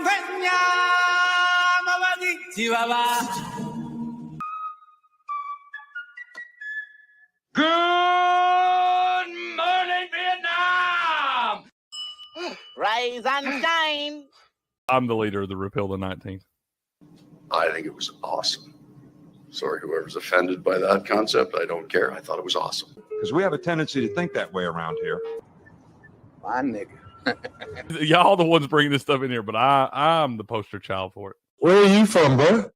Good morning, Vietnam! Rise and shine. I'm the leader of the Repeal the 19th. I think it was awesome. Sorry, whoever's offended by that concept, I don't care. I thought it was awesome. Because we have a tendency to think that way around here. My nigga. Y'all the ones bringing this stuff in here, but I'm the poster child for it. Where are you from, bro?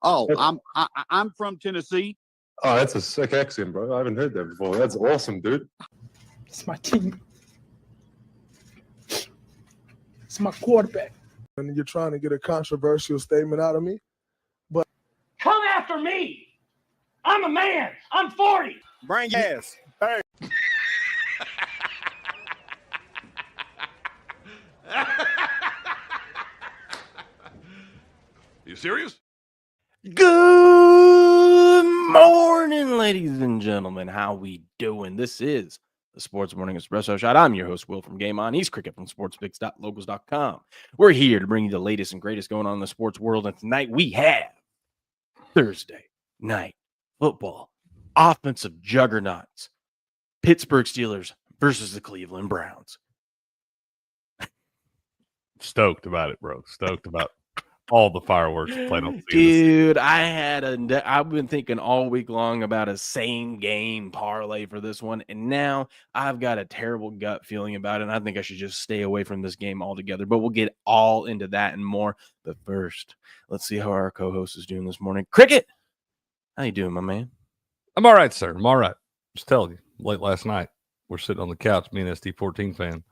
Oh, I'm from Tennessee. Oh, that's a sick accent, bro. I haven't heard that before. That's awesome, dude. It's my team. It's my quarterback. And you're trying to get a controversial statement out of me. But Come after me! I'm a man! I'm 40! Bring your ass. Hey. You serious? Good morning, ladies and gentlemen. How we doing? This is the Sports Morning Espresso Shot. I'm your host, Will, from Game On. He's Cricket from sportspicks.locals.com. We're here to bring you the latest and greatest going on in the sports world. And tonight we have Thursday night football, offensive juggernauts, Pittsburgh Steelers versus the Cleveland Browns. Stoked about it, bro. Stoked about all the fireworks playing on the Dude, I've been thinking all week long about a same game parlay for this one, and now I've got a terrible gut feeling about it, and I think I should just stay away from this game altogether. But we'll get all into that and more. But first, let's see how our co-host is doing this morning. Cricket, how you doing, my man? I'm all right, sir. I'm all right. Just telling you, late last night, we're sitting on the couch, me and ST14 fan.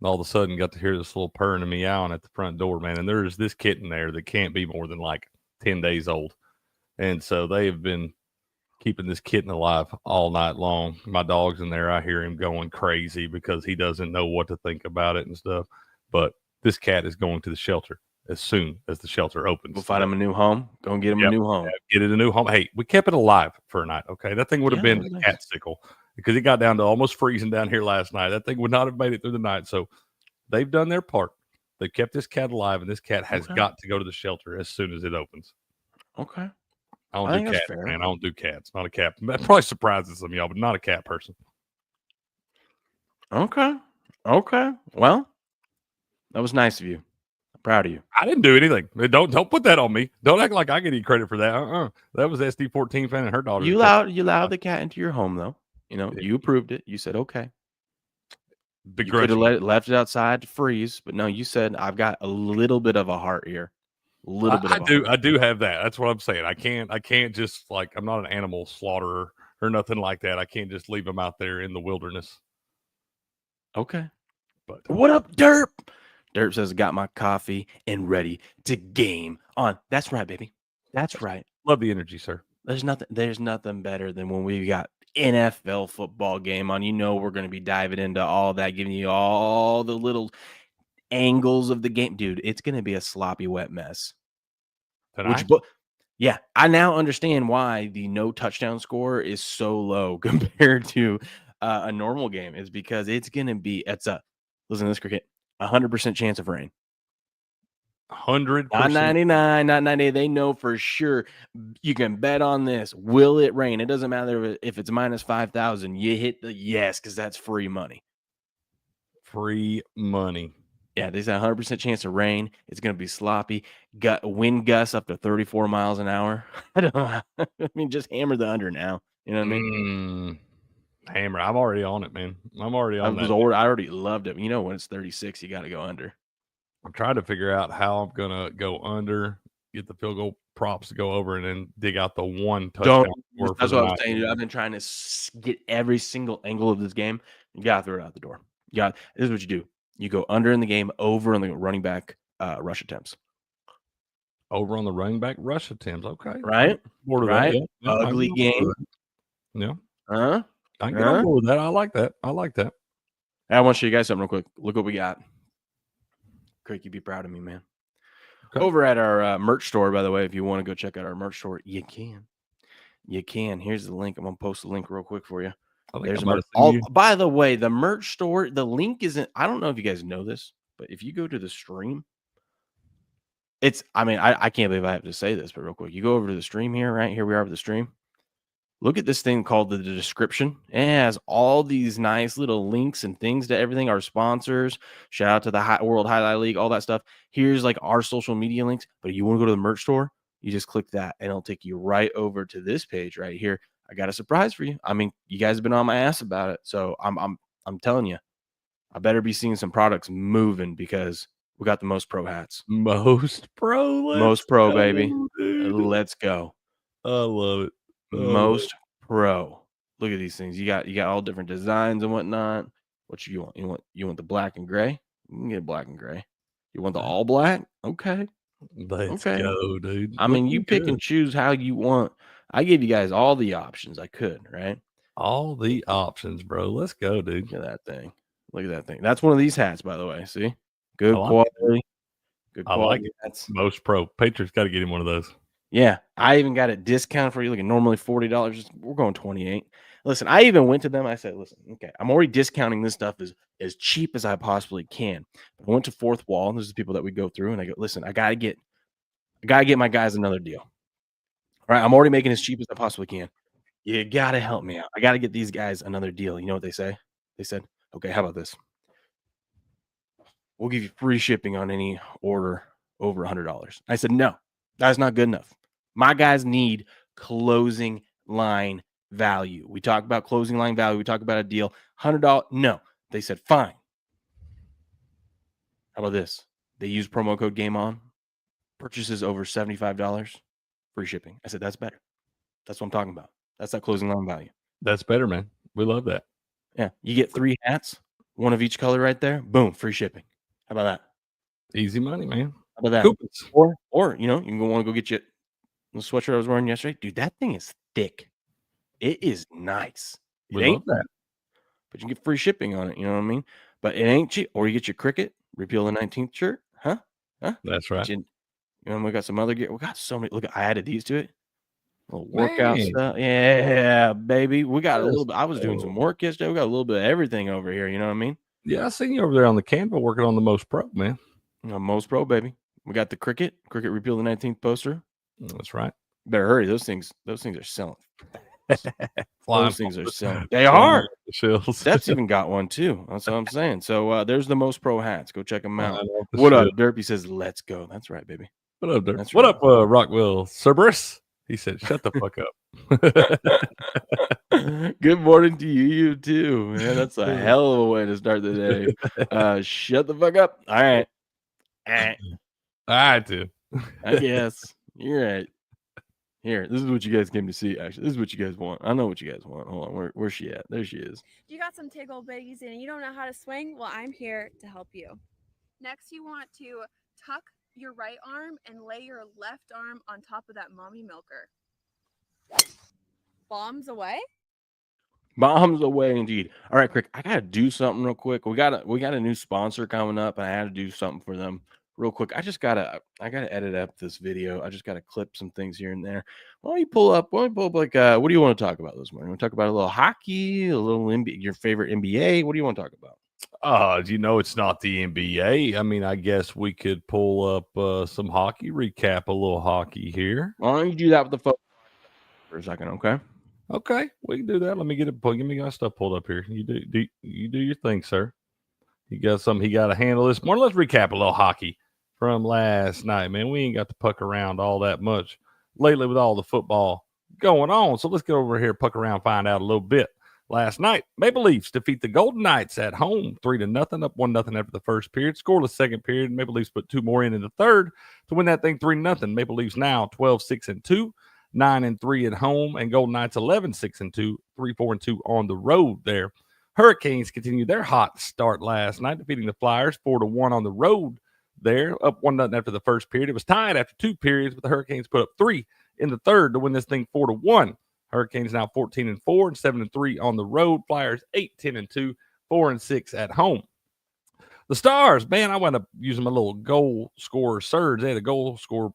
And all of a sudden got to hear this little purring and meowing at the front door, man. And there's this kitten there that can't be more than like 10 days old. And so they have been keeping this kitten alive all night long. My dog's in there. I hear him going crazy because he doesn't know what to think about it and stuff. But this cat is going to the shelter as soon as the shelter opens. We'll find him a new home. Go and get him a new home. Get it a new home. Hey, we kept it alive for a night, okay? That thing would have been a cat sickle because it got down to almost freezing down here last night. That thing would not have made it through the night. So they've done their part. They've kept this cat alive, and this cat has got to go to the shelter as soon as it opens. Okay. I don't do cats, man. I don't do cats. Not a cat. That probably surprises some of y'all, but not a cat person. Okay. Well, that was nice of you. I'm proud of you. I didn't do anything. Don't put that on me. Don't act like I get any credit for that. That was SD14 fan and her daughter. You allowed the cat into your home, though. You know, you approved it. You said okay. You could have left it outside to freeze, but no, you said I've got a little bit of a heart here. I do have that. That's what I'm saying. I can't just like, I'm not an animal slaughterer or nothing like that. I can't just leave them out there in the wilderness. Okay. But what up, Derp? Derp says, got my coffee and ready to game on. That's right, baby. That's right. Love the energy, sir. There's nothing better than when we got NFL football game on. You know, we're going to be diving into all that, giving you all the little angles of the game. Dude, it's going to be a sloppy, wet mess. Yeah, I now understand why the no touchdown score is so low compared to a normal game. Is because it's going to be, listen to this, Cricket, 100% chance of rain. 100%. Not 99, not 90. They know for sure. You can bet on this. Will it rain? It doesn't matter if it's minus 5,000. You hit the yes, because that's free money. Free money. Yeah, there's a 100% chance of rain. It's going to be sloppy. Wind gusts up to 34 miles an hour. I mean, just hammer the under now. You know what I mean? Hammer. I'm already on it, man. I'm already on that. I already loved it. You know, when it's 36, you got to go under. I'm trying to figure out how I'm going to go under, get the field goal props to go over, and then dig out the one touchdown. That's what I'm saying, dude. I've been trying to get every single angle of this game. You got to throw it out the door. This is what you do. You go under in the game, over on the running back rush attempts. Over on the running back rush attempts. Okay. Right? Right. Yeah. Ugly game. Yeah. Huh? I can get on board with that. I like that. I want to show you guys something real quick. Look what we got. Craig, you'd be proud of me, man. Okay. Over at our merch store, by the way, if you want to go check out our merch store, you can. Here's the link. I'm going to post the link real quick for you. By the way, the merch store, the link isn't, I don't know if you guys know this, but if you go to the stream, I can't believe I have to say this, but real quick, you go over to the stream here, right? Here we are with the stream. Look at this thing called the description. It has all these nice little links and things to everything. Our sponsors, shout out to the World Highlight League, all that stuff. Here's like our social media links. But if you want to go to the merch store, you just click that and it'll take you right over to this page right here. I got a surprise for you. I mean, you guys have been on my ass about it. So I'm telling you, I better be seeing some products moving because we got the most pro hats. Most pro, baby. Dude. Let's go. I love it. Most pro. Look at these things. You got all different designs and whatnot. What you want? You want the black and gray? You can get black and gray. You want the all black? Okay. Let's go, dude. I mean, you pick and choose how you want. I gave you guys all the options I could, right? All the options, bro. Let's go, dude. Look at that thing. Look at that thing. That's one of these hats, by the way. See? Good quality. Good quality. That's most pro. Patriots got to get him one of those. Yeah, I even got it discounted for you. Looking normally $40. We're going 28. Listen, I even went to them. I said, listen, okay, I'm already discounting this stuff as cheap as I possibly can. I went to Fourth Wall. And this is the people that we go through, and I go, listen, I gotta get my guys another deal. All right, I'm already making as cheap as I possibly can. You gotta help me out. I gotta get these guys another deal. You know what they say? They said, okay, how about this? We'll give you free shipping on any order over $100. I said, no, that's not good enough. My guys need closing line value. We talk about closing line value. We talk about a deal. $100. No. They said, fine. How about this? They use promo code GameOn. Purchases over $75. Free shipping. I said, that's better. That's what I'm talking about. That's that closing line value. That's better, man. We love that. Yeah. You get 3 hats, one of each color right there. Boom. Free shipping. How about that? Easy money, man. How about that? Coupons. Or you want to go get you the sweatshirt I was wearing yesterday. Dude, that thing is thick. It is nice. We love that. But you get free shipping on it. You know what I mean? But it ain't cheap. Or you get your cricket, repeal the 19th shirt. Huh? That's right. We got some other gear. We got so many. Look, I added these to it. Little workout stuff. Yeah, baby. We got a little bit. I was doing some work yesterday. We got a little bit of everything over here. You know what I mean? Yeah, I seen you over there on the Canva working on the most pro, man. Most pro, baby. We got the cricket repeal the 19th poster. That's right. Better hurry. Those things are selling. Those things are selling. They are. Steph's even got one too. That's what I'm saying. So there's the most pro hats. Go check them out. What up, Derp? He says, let's go. That's right, baby. What up, Derp? What up, Rockwell Cerberus? He said, shut the fuck up. Good morning to you too, man. That's a hell of a way to start the day. Shut the fuck up. All right. I do. I guess. You're right. Here, this is what you guys came to see, actually. This is what you guys want. I know what you guys want. Hold on. Where's she at? There she is. You got some tickle bitties and you don't know how to swing? Well, I'm here to help you. Next, you want to tuck your right arm and lay your left arm on top of that mommy milker. Bombs away? Bombs away, indeed. All right, Crick, I got to do something real quick. We got a new sponsor coming up, and I had to do something for them. Real quick, I gotta edit up this video. I just gotta clip some things here and there. Why don't you pull up like what do you want to talk about this morning? Want to talk about a little hockey, a little NBA, your favorite NBA? What do you want to talk about? It's not the NBA. I mean, I guess we could pull up some hockey, recap a little hockey here. Why don't you do that with the phone for a second, okay? Okay, we can do that. Let me get it. Give me my stuff pulled up here. You do your thing, sir. You got something he got to handle this morning. Let's recap a little hockey from last night, man. We ain't got to puck around all that much lately with all the football going on. So let's get over here, puck around, find out a little bit. Last night, Maple Leafs defeat the Golden Knights at home 3-0, up 1-0 after the first period. Scoreless second period. Maple Leafs put 2 more in the third to win that thing 3-0. Maple Leafs now 12-6-2, 9-3 at home, and Golden Knights 11-6-2, 3-4-2 on the road there. Hurricanes continued their hot start last night, defeating the Flyers 4-1 on the road. There, up 1-0 after the first period. It was tied after 2 periods, but the Hurricanes put up 3 in the third to win this thing 4-1. Hurricanes now 14-4 and 7-3 on the road. Flyers 8-10-2, 4-6 at home. The Stars, man, I wound up using my little goal scorer surge. They had a goal score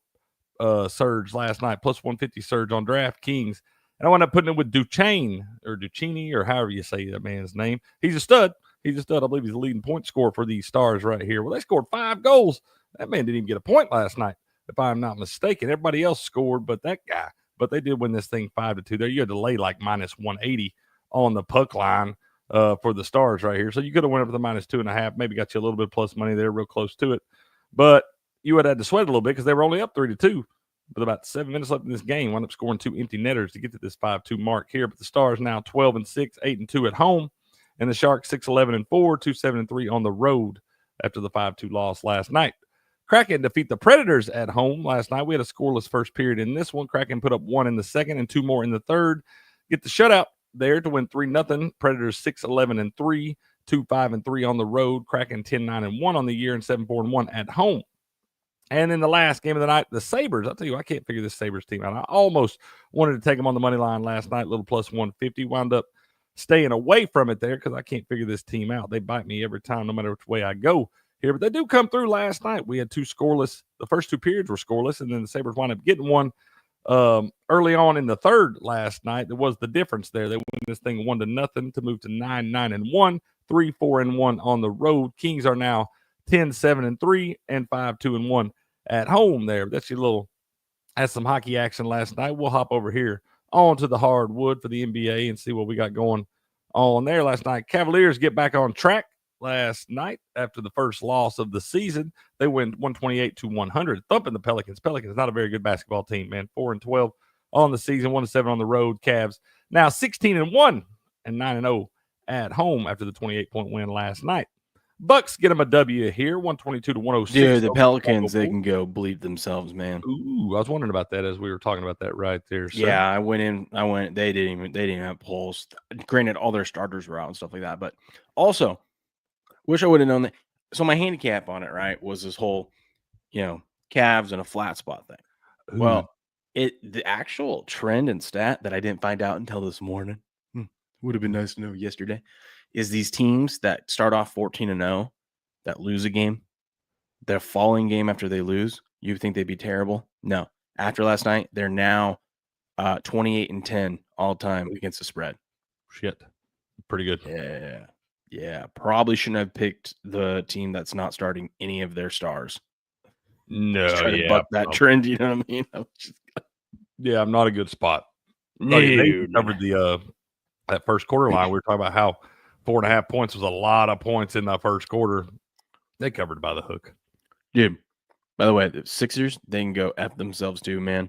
surge last night, plus 150 surge on DraftKings. And I wound up putting it with Duchesne or however you say that man's name. He's a stud. I believe he's the leading point scorer for these Stars right here. Well, they scored 5 goals. That man didn't even get a point last night if I'm not mistaken. Everybody else scored, but that guy. But they did win this thing 5-2 there. You had to lay like minus 180 on the puck line for the Stars right here. So you could have went up to the minus 2.5, maybe got you a little bit plus money there, real close to it. But you would have had to sweat a little bit because they were only up 3-2 with about 7 minutes left in this game. Wound up scoring 2 empty netters to get to this 5-2 mark here. But the Stars now 12-6, 8-2 at home, and the Sharks 6-11-4, 2-7-3 on the road after the 5-2 loss last night. Kraken defeat the Predators at home last night. We had a scoreless first period in this one. Kraken put up 1 in the second and 2 more in the third. Get the shutout there to win 3-0. Predators 6-11-3, 2-5-3 on the road. Kraken 10-9-1 on the year and 7-4-1 at home. And in the last game of the night, the Sabres, I'll tell you, I can't figure this Sabres team out. I almost wanted to take them on the money line last night, little plus 150. Wound up staying away from it there because I can't figure this team out. They bite me every time, no matter which way I go here. But they do come through last night. We had 2 scoreless. The first 2 periods were scoreless, and then the Sabres wound up getting one early on in the third last night. There was the difference there. They win this thing 1-0 to move to 9-9-1, 3-4-1 on the road. Kings are now 10-7-3 and 5-2-1 at home there. That's your little, had some hockey action last night. We'll hop over here onto the hardwood for the NBA and see what we got going on there last night. Cavaliers get back on track last night after the first loss of the season. They win 128-100, thumping the Pelicans. Pelicans not a very good basketball team, man. 4-12 on the season, 1-7 on the road. Cavs now 16-1 and 9-0 at home after the 28-point win last night. Bucks get them a W here, 122-106. Dude, the Pelicans, they can go bleed themselves, man. Ooh, I was wondering about that as we were talking about that right there. Sir. Yeah, I went. They didn't even have polls. Granted, all their starters were out and stuff like that, but also, wish I would have known that. So my handicap on it, right, was this whole, Cavs and a flat spot thing. Ooh. Well, the actual trend and stat that I didn't find out until this morning, would have been nice to know yesterday, is these teams that start off 14-0 that lose a game, their falling game after they lose, you think they'd be terrible? No. After last night, they're now 28-10 all time against the spread. Shit. Pretty good. Yeah. Yeah. Probably shouldn't have picked the team that's not starting any of their stars. No, to buck that trend, you know what I mean? Yeah, I'm not a good spot. They covered the that first quarter line. We were talking about how 4.5 points was a lot of points in that first quarter. They covered by the hook. Dude, by the way, the Sixers, they can go F themselves too, man.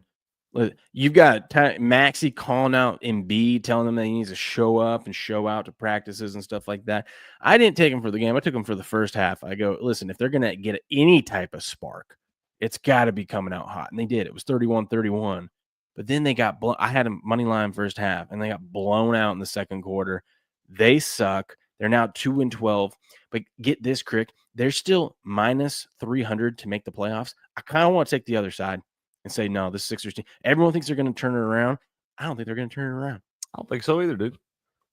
You've got Maxey calling out Embiid, telling them that he needs to show up and show out to practices and stuff like that. I didn't take him for the game. I took him for the first half. I go, listen, if they're going to get any type of spark, it's got to be coming out hot. And they did. It was 31-31. But then they got I had a money line first half, and they got blown out in the second quarter. They suck. They're now 2-12. But get this, Crick, they're still minus 300 to make the playoffs. I kind of want to take the other side and say, no, this Sixers team, everyone thinks they're going to turn it around. I don't think they're going to turn it around. I don't think so either, dude.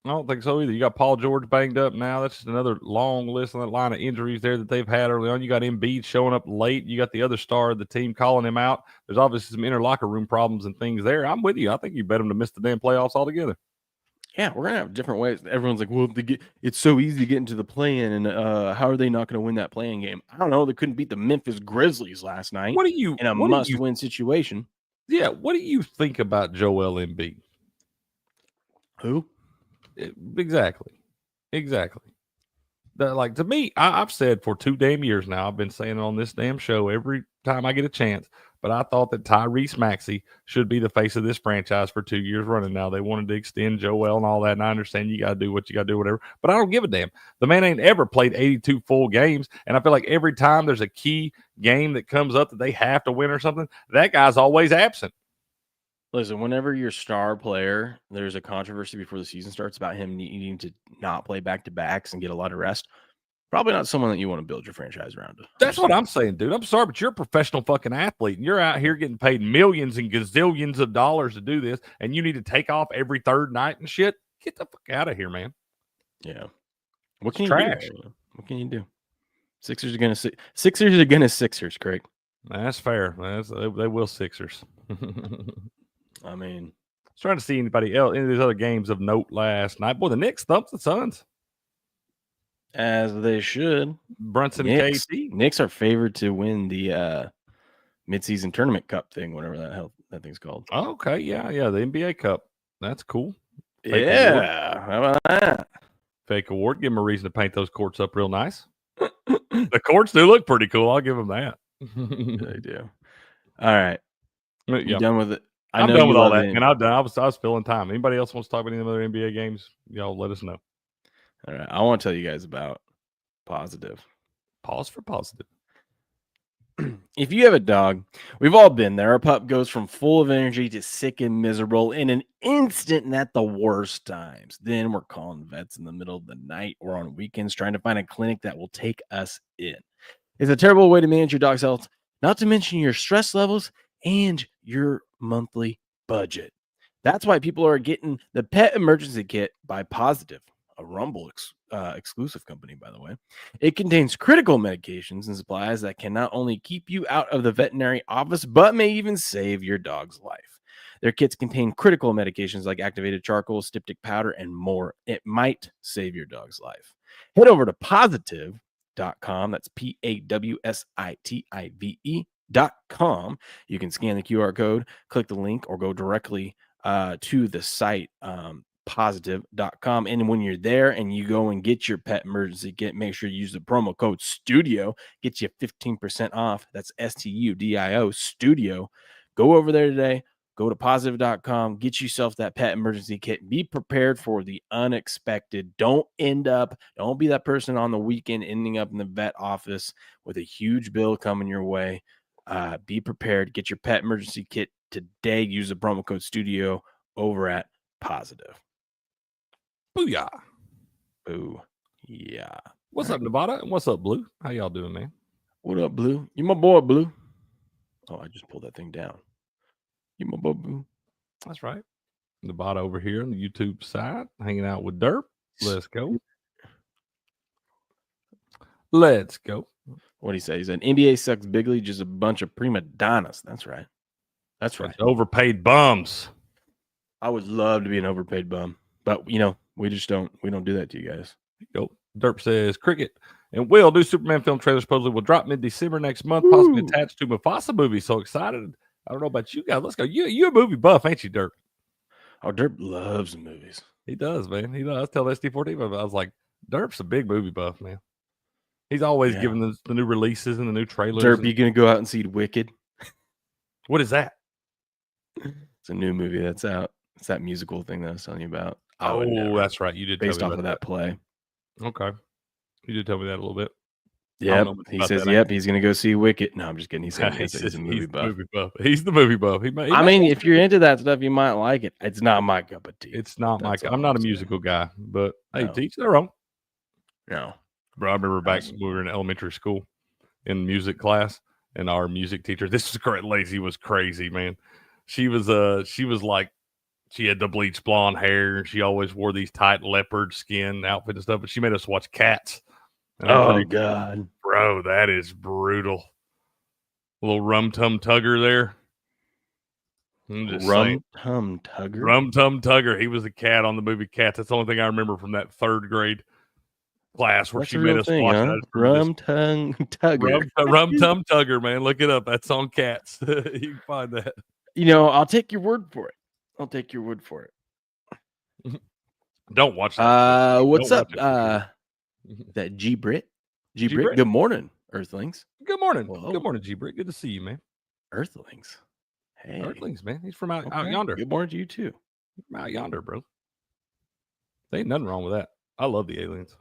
I don't think so either. You got Paul George banged up now. That's just another long list on that line of injuries there that they've had early on. You got Embiid showing up late. You got the other star of the team calling him out. There's obviously some inner locker room problems and things there. I'm with you. I think you bet them to miss the damn playoffs altogether. Yeah, we're going to have different ways. Everyone's like, well, it's so easy to get into the play-in, and how are they not going to win that play-in game? I don't know. They couldn't beat the Memphis Grizzlies last night in a must-win situation. Yeah, what do you think about Joel Embiid? Who? Exactly. Like, to me, I've said for 2 damn years now, I've been saying it on this damn show every time I get a chance, but I thought that Tyrese Maxey should be the face of this franchise for 2 years running now. They wanted to extend Joel and all that, and I understand you got to do what you got to do, whatever, but I don't give a damn. The man ain't ever played 82 full games, and I feel like every time there's a key game that comes up that they have to win or something, that guy's always absent. Listen, whenever your star player, there's a controversy before the season starts about him needing to not play back-to-backs and get a lot of rest. Probably not someone that you want to build your franchise around. That's what I'm saying, dude. I'm sorry, but you're a professional fucking athlete, and you're out here getting paid millions and gazillions of dollars to do this, and you need to take off every third night and shit. Get the fuck out of here, man. Yeah. What can you do? What can you do? Sixers are gonna Sixers, Craig. That's fair. They will Sixers. I mean, I was trying to see anybody else, any of these other games of note last night. Boy, the Knicks thumped the Suns. As they should. Brunson Knicks, KC. Knicks are favored to win the midseason tournament cup thing, whatever that thing's called. Oh, okay, yeah, the NBA Cup. That's cool. Fake Yeah, award. how about that? Fake award. Give them a reason to paint those courts up real nice. The courts do look pretty cool. I'll give them that. They do. All right, you done with it? I'm done with all that, man. I'm done. I was filling time. Anybody else wants to talk about any other NBA games? Y'all let us know. All right, I want to tell you guys about Positive. Pause for positive. If you have a dog, we've all been there. Our pup goes from full of energy to sick and miserable in an instant and at the worst times. Then we're calling vets in the middle of the night or on weekends trying to find a clinic that will take us in. It's a terrible way to manage your dog's health, not to mention your stress levels and your monthly budget. That's why people are getting the Pet Emergency Kit by Positive, a Rumble exclusive company, by the way. It contains critical medications and supplies that can not only keep you out of the veterinary office, but may even save your dog's life. Their kits contain critical medications like activated charcoal, styptic powder, and more. It might save your dog's life. Head over to positive.com. That's PAWSITIVE.com. You can scan the QR code, click the link, or go directly to the site, positive.com. And when you're there and you go and get your pet emergency kit, make sure you use the promo code STUDIO, get you 15% off. That's STUDIO, Studio. Go over there today, go to positive.com, get yourself that pet emergency kit. Be prepared for the unexpected. Don't be that person on the weekend ending up in the vet office with a huge bill coming your way. Be prepared. Get your pet emergency kit today. Use the promo code STUDIO over at Positive. Booyah. Boo. Yeah. What's up, Nevada? And what's up, Blue? How y'all doing, man? What up, Blue? You my boy, Blue. Oh, I just pulled that thing down. You my boy, Blue. That's right. Nevada over here on the YouTube side, hanging out with Derp. Let's go. Let's go. What'd he say? He said, NBA sucks bigly, just a bunch of prima donnas. That's right. That's right. Overpaid bums. I would love to be an overpaid bum, but we don't do that to you guys. Go. Derp says Cricket and Will do Superman film trailer supposedly will drop mid-December next month, possibly attached to Mufasa movie. So excited. I don't know about you guys. Let's go. You a movie buff, ain't you, Derp? Oh, Derp loves movies. He does, man. He does. I was telling ST14, I was like, Derp's a big movie buff, man. He's always giving the new releases and the new trailers. Derp, you gonna go out and see Wicked? What is that? It's a new movie that's out. It's that musical thing that I was telling you about. Oh, that's right. You did based tell me off of that play. Okay. You did tell me that a little bit. Yeah. He says, yep, he's going to go see Wicked. No, I'm just kidding. He said he's a movie buff. He's the movie buff. I mean, if you're into that stuff, you might like it. It's not my cup of tea. It's not my cup. I'm not a musical guy, but hey, teach their own. No. Bro, I remember back when we were in elementary school in music class, and our music teacher, this was great. Lazy was crazy, man. She was like, she had the bleach blonde hair. She always wore these tight leopard skin outfit and stuff, but she made us watch Cats. Oh, God. Bro, that is brutal. A little Rum Tum Tugger there. Rum Tum Tugger? Rum Tum Tugger. He was a cat on the movie Cats. That's the only thing I remember from that third grade class where she made us watch that. Rum Tum Tugger. Rum Tum Tugger, man. Look it up. That's on Cats. You can find that. I'll take your word for it. Don't watch that. What's up? That G Brit. Good morning, Earthlings. Good morning. Whoa. Good morning, G Brit. Good to see you, man. Earthlings. Hey. Earthlings, man. He's from out yonder. Good morning to you too. From out yonder, bro. There ain't nothing wrong with that. I love the aliens.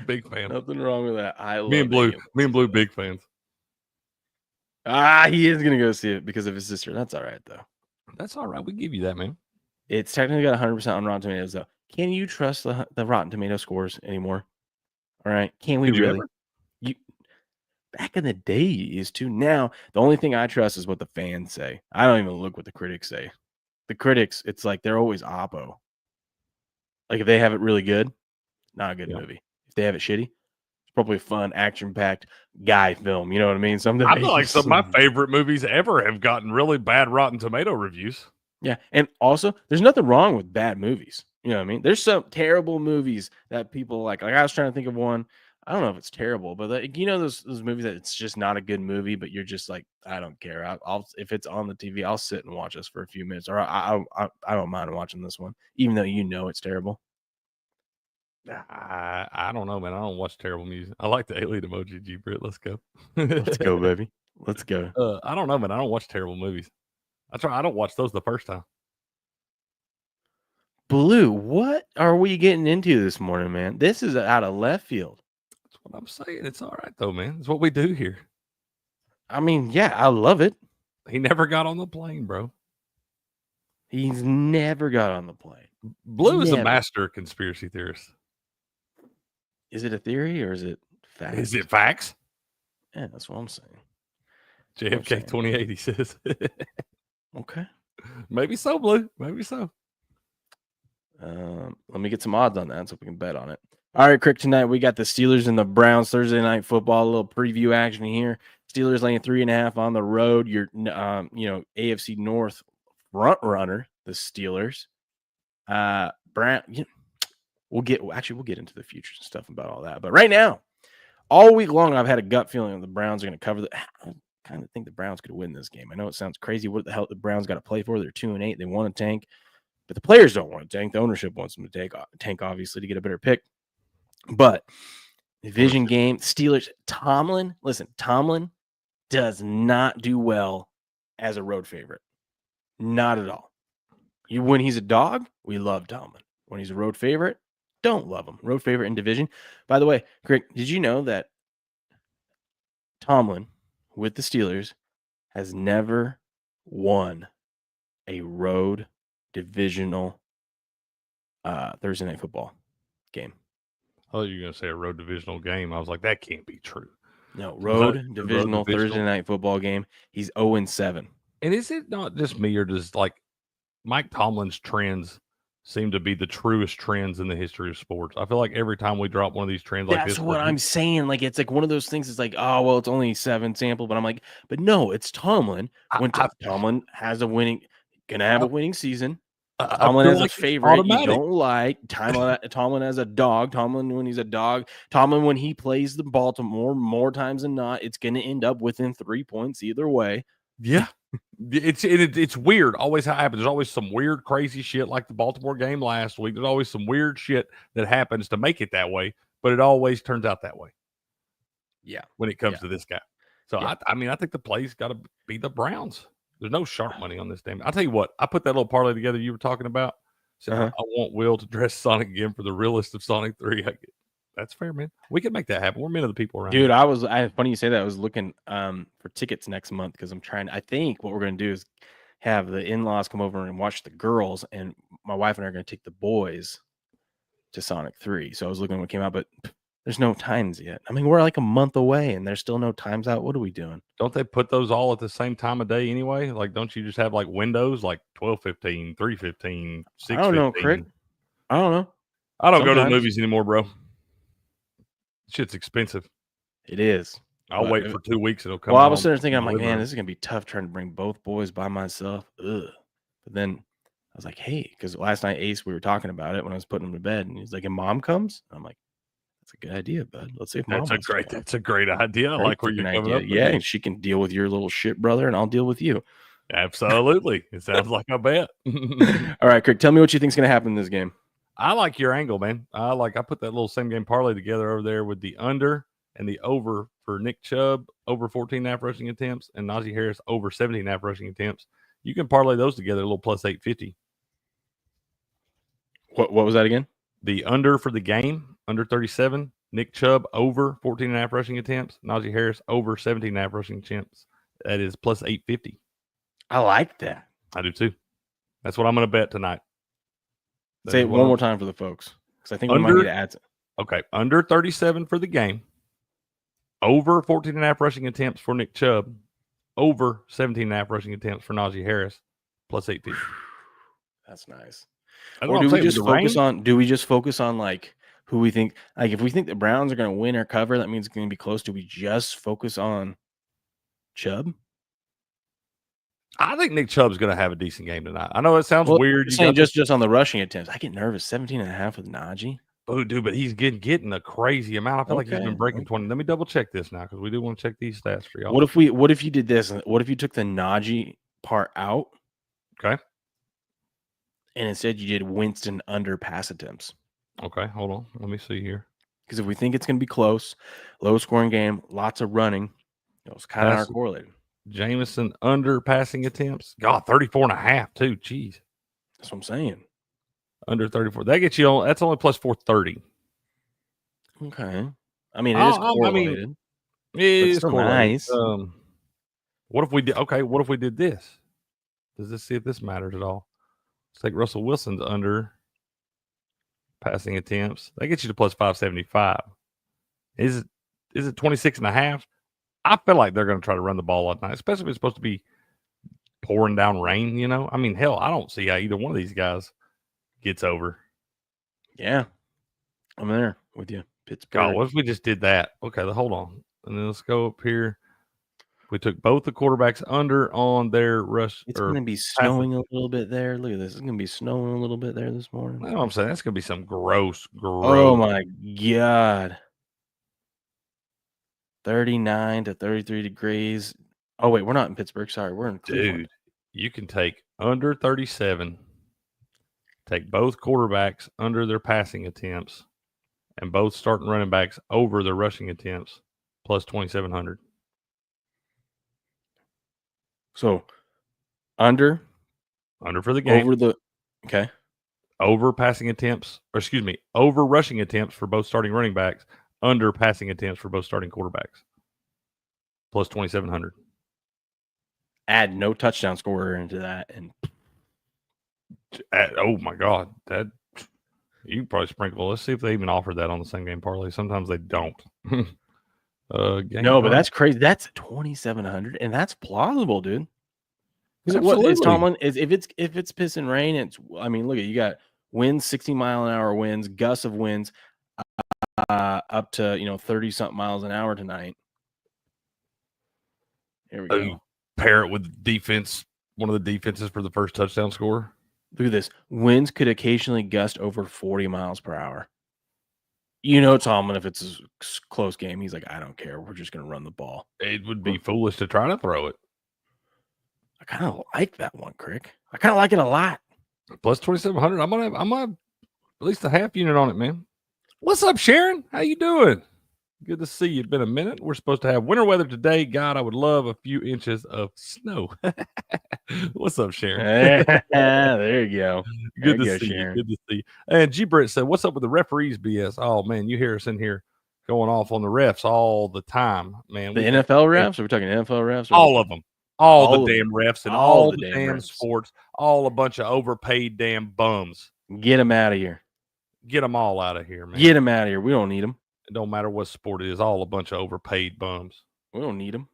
Big fan. Nothing wrong with that. Me and Blue, big fans. He is gonna go see it because of his sister. That's all right though. That's all right. We give you that, man. It's technically got 100% on Rotten Tomatoes though. Can you trust the Rotten Tomato scores anymore? All right. Can we really? Back in the day, you used to. Now, the only thing I trust is what the fans say. I don't even look what the critics say. The critics, it's like they're always oppo. Like if they have it really good, not a good movie. If they have it shitty, it's probably a fun, action-packed guy film. You know what I mean? Something. I feel like some of my favorite movies ever have gotten really bad Rotten Tomato reviews. Yeah, and also, there's nothing wrong with bad movies. You know what I mean? There's some terrible movies that people like. Like I was trying to think of one. I don't know if it's terrible, but like, you know those movies that it's just not a good movie, but you're just like, I don't care. I'll if it's on the TV, I'll sit and watch this for a few minutes, or I don't mind watching this one, even though you know it's terrible. I don't know, man. I don't watch terrible music. I like the alien emoji, G Brit. Let's go. Let's go, baby. Let's go. I don't know, man. I don't watch terrible movies. I don't watch those the first time. Blue, what are we getting into this morning, man? This is out of left field. That's what I'm saying. It's all right, though, man. It's what we do here. I mean, yeah, I love it. He never got on the plane, bro. He's never got on the plane. Blue is a master conspiracy theorist. Is it a theory or is it facts? Is it facts? Yeah, that's what I'm saying. JFK 2080 says. Okay. Maybe so, Blue. Maybe so. Let me get some odds on that so we can bet on it. All right, Crick, tonight we got the Steelers and the Browns Thursday night football, a little preview action here. Steelers laying 3.5 on the road. Your AFC North front runner, the Steelers. We'll get into the futures and stuff about all that. But right now, all week long, I've had a gut feeling that the Browns are going to cover I kind of think the Browns could win this game. I know it sounds crazy. What the hell the Browns got to play for? They're 2-8. They want to tank. But the players don't want to tank. The ownership wants them to tank, obviously, to get a better pick. But division game, Steelers, Tomlin does not do well as a road favorite. Not at all. When he's a dog, we love Tomlin. When he's a road favorite, don't love him. Road favorite in division. By the way, Greg, did you know that Tomlin with the Steelers has never won a road divisional Thursday night football game? I thought you were going to say a road divisional game. I was like, that can't be true. No, road divisional Thursday night football game. He's 0-7. And is it not just me, or does like Mike Tomlin's trends seem to be the truest trends in the history of sports? I feel like every time we drop one of these trends like this. That's what I'm saying. Like, it's like one of those things. It's like, oh, well, it's only 7 sample. But I'm like, but no, it's Tomlin. When Tomlin has a winning season. Tomlin as a favorite, you don't like. Tomlin as a dog. Tomlin when he's a dog. Tomlin when he plays the Baltimore more times than not, it's going to end up within 3 points either way. Yeah, it's weird. Always happens. There's always some weird, crazy shit like the Baltimore game last week. There's always some weird shit that happens to make it that way, but it always turns out that way. Yeah, when it comes to this guy. So I mean, I think the play's got to be the Browns. There's no sharp money on this damn. I'll tell you what, I put that little parlay together you were talking about. So I want Will to dress Sonic again for the realest of Sonic 3. That's fair, man. We can make that happen. We're men of the people around. Dude, funny you say that. I was looking for tickets next month because I think what we're going to do is have the in-laws come over and watch the girls, and my wife and I are going to take the boys to Sonic 3. So I was looking when it came out, but there's no times yet. I mean, we're like a month away and there's still no times out. What are we doing? Don't they put those all at the same time of day anyway? Like, don't you just have like windows like 12:15, 3:15, 6:15? I don't know, Crick. I don't know. I don't go to the movies anymore, bro. Shit's expensive. It is. I'll wait for 2 weeks. It'll come. Well, I was sitting there thinking, I'm like, man, this is going to be tough trying to bring both boys by myself. Ugh. But then I was like, hey, because last night, Ace, we were talking about it when I was putting him to bed, and he's like, and Mom comes? And I'm like, that's a good idea, bud. Let's see if Mom That's a great idea. I like where you're coming up. Yeah, and she can deal with your little shit brother, and I'll deal with you. Absolutely. It sounds like a bet. All right, Crick, tell me what you think's going to happen in this game. I like your angle, man. I put that little same game parlay together over there with the under and the over for Nick Chubb, over 14.5 rushing attempts, and Najee Harris over 17.5 rushing attempts. You can parlay those together a little plus 850. What was that again? The under for the game, under 37. Nick Chubb over 14.5 rushing attempts. Najee Harris over 17.5 rushing attempts. That is plus 850. I like that. I do too. That's what I'm going to bet tonight. Say it one more time for the folks, because I think we might need to add some. Okay, under 37 for the game, over 14.5 rushing attempts for Nick Chubb, over 17.5 rushing attempts for Najee Harris, plus 850. That's nice. Or do we just focus on like who we think? Like, if we think the Browns are going to win or cover, that means it's going to be close. Do we just focus on Chubb? I think Nick Chubb's going to have a decent game tonight. I know it sounds weird. You're saying just on the rushing attempts. I get nervous. 17.5 with Najee. Oh, dude, but he's getting a crazy amount. I feel like he's been breaking 20. Let me double check this now because we do want to check these stats for y'all. What if you did this? What if you took the Najee part out? Okay. And instead you did Winston under pass attempts. Okay, hold on. Let me see here. Because if we think it's going to be close, low scoring game, lots of running, it's kind of correlated. Jameson under passing attempts. God, 34.5 too. Jeez. That's what I'm saying. Under 34. That gets you on. That's only plus 430. Okay. I mean, it is correlated. It is still correlated. nice. What if we did? Okay, what if we did this? Does this see if this matters at all? Let's take Russell Wilson's under passing attempts. That gets you to plus 575. Is it 26.5? I feel like they're going to try to run the ball all night, especially if it's supposed to be pouring down rain, you know? I mean, hell, I don't see how either one of these guys gets over. Yeah. I'm there with you. Pittsburgh. God, what if we just did that? Okay, hold on. And then let's go up here. We took both the quarterbacks under on their rush. It's going to be snowing a little bit there. Look at this. It's going to be snowing a little bit there this morning. That's what I'm saying. That's going to be some gross. Oh, my God. 39 to 33 degrees. Oh, wait. We're not in Pittsburgh. Sorry. We're in Cleveland. Dude, you can take under 37, take both quarterbacks under their passing attempts, and both starting running backs over their rushing attempts, plus 2,700. So, under for the game. Over passing attempts, or excuse me, over rushing attempts for both starting running backs, under passing attempts for both starting quarterbacks, plus 2,700. Add no touchdown scorer into that, and oh my God, that you can probably sprinkle. Let's see if they even offer that on the same game parlay. Sometimes they don't. No, but that's crazy. That's 2,700, and that's plausible, dude. What is Tomlin? If it's piss and rain, look at you got winds, 60-mile-an-hour winds, gusts of winds, up to 30-something miles an hour tonight. Here we go. Pair it with defense. One of the defenses for the first touchdown score. Look at this. Winds could occasionally gust over 40 miles per hour. Tomlin, if it's a close game, he's like, I don't care. We're just going to run the ball. It would be foolish to try to throw it. I kind of like that one, Crick. I kind of like it a lot. Plus 2,700. I'm gonna have at least a half unit on it, man. What's up, Sharon? How you doing? Good to see you. It's been a minute. We're supposed to have winter weather today. God, I would love a few inches of snow. What's up, Sharon? There you go. Good to see you. Good to see you. And G. Britt said, what's up with the referees BS? Oh, man, you hear us in here going off on the refs all the time, man. The NFL refs? Are we talking NFL refs? All of them. All the damn refs and all the damn refs. Sports. All a bunch of overpaid damn bums. Get them out of here. Get them all out of here, man. Get them out of here. We don't need them. It don't matter what sport it is. All a bunch of overpaid bums. We don't need them.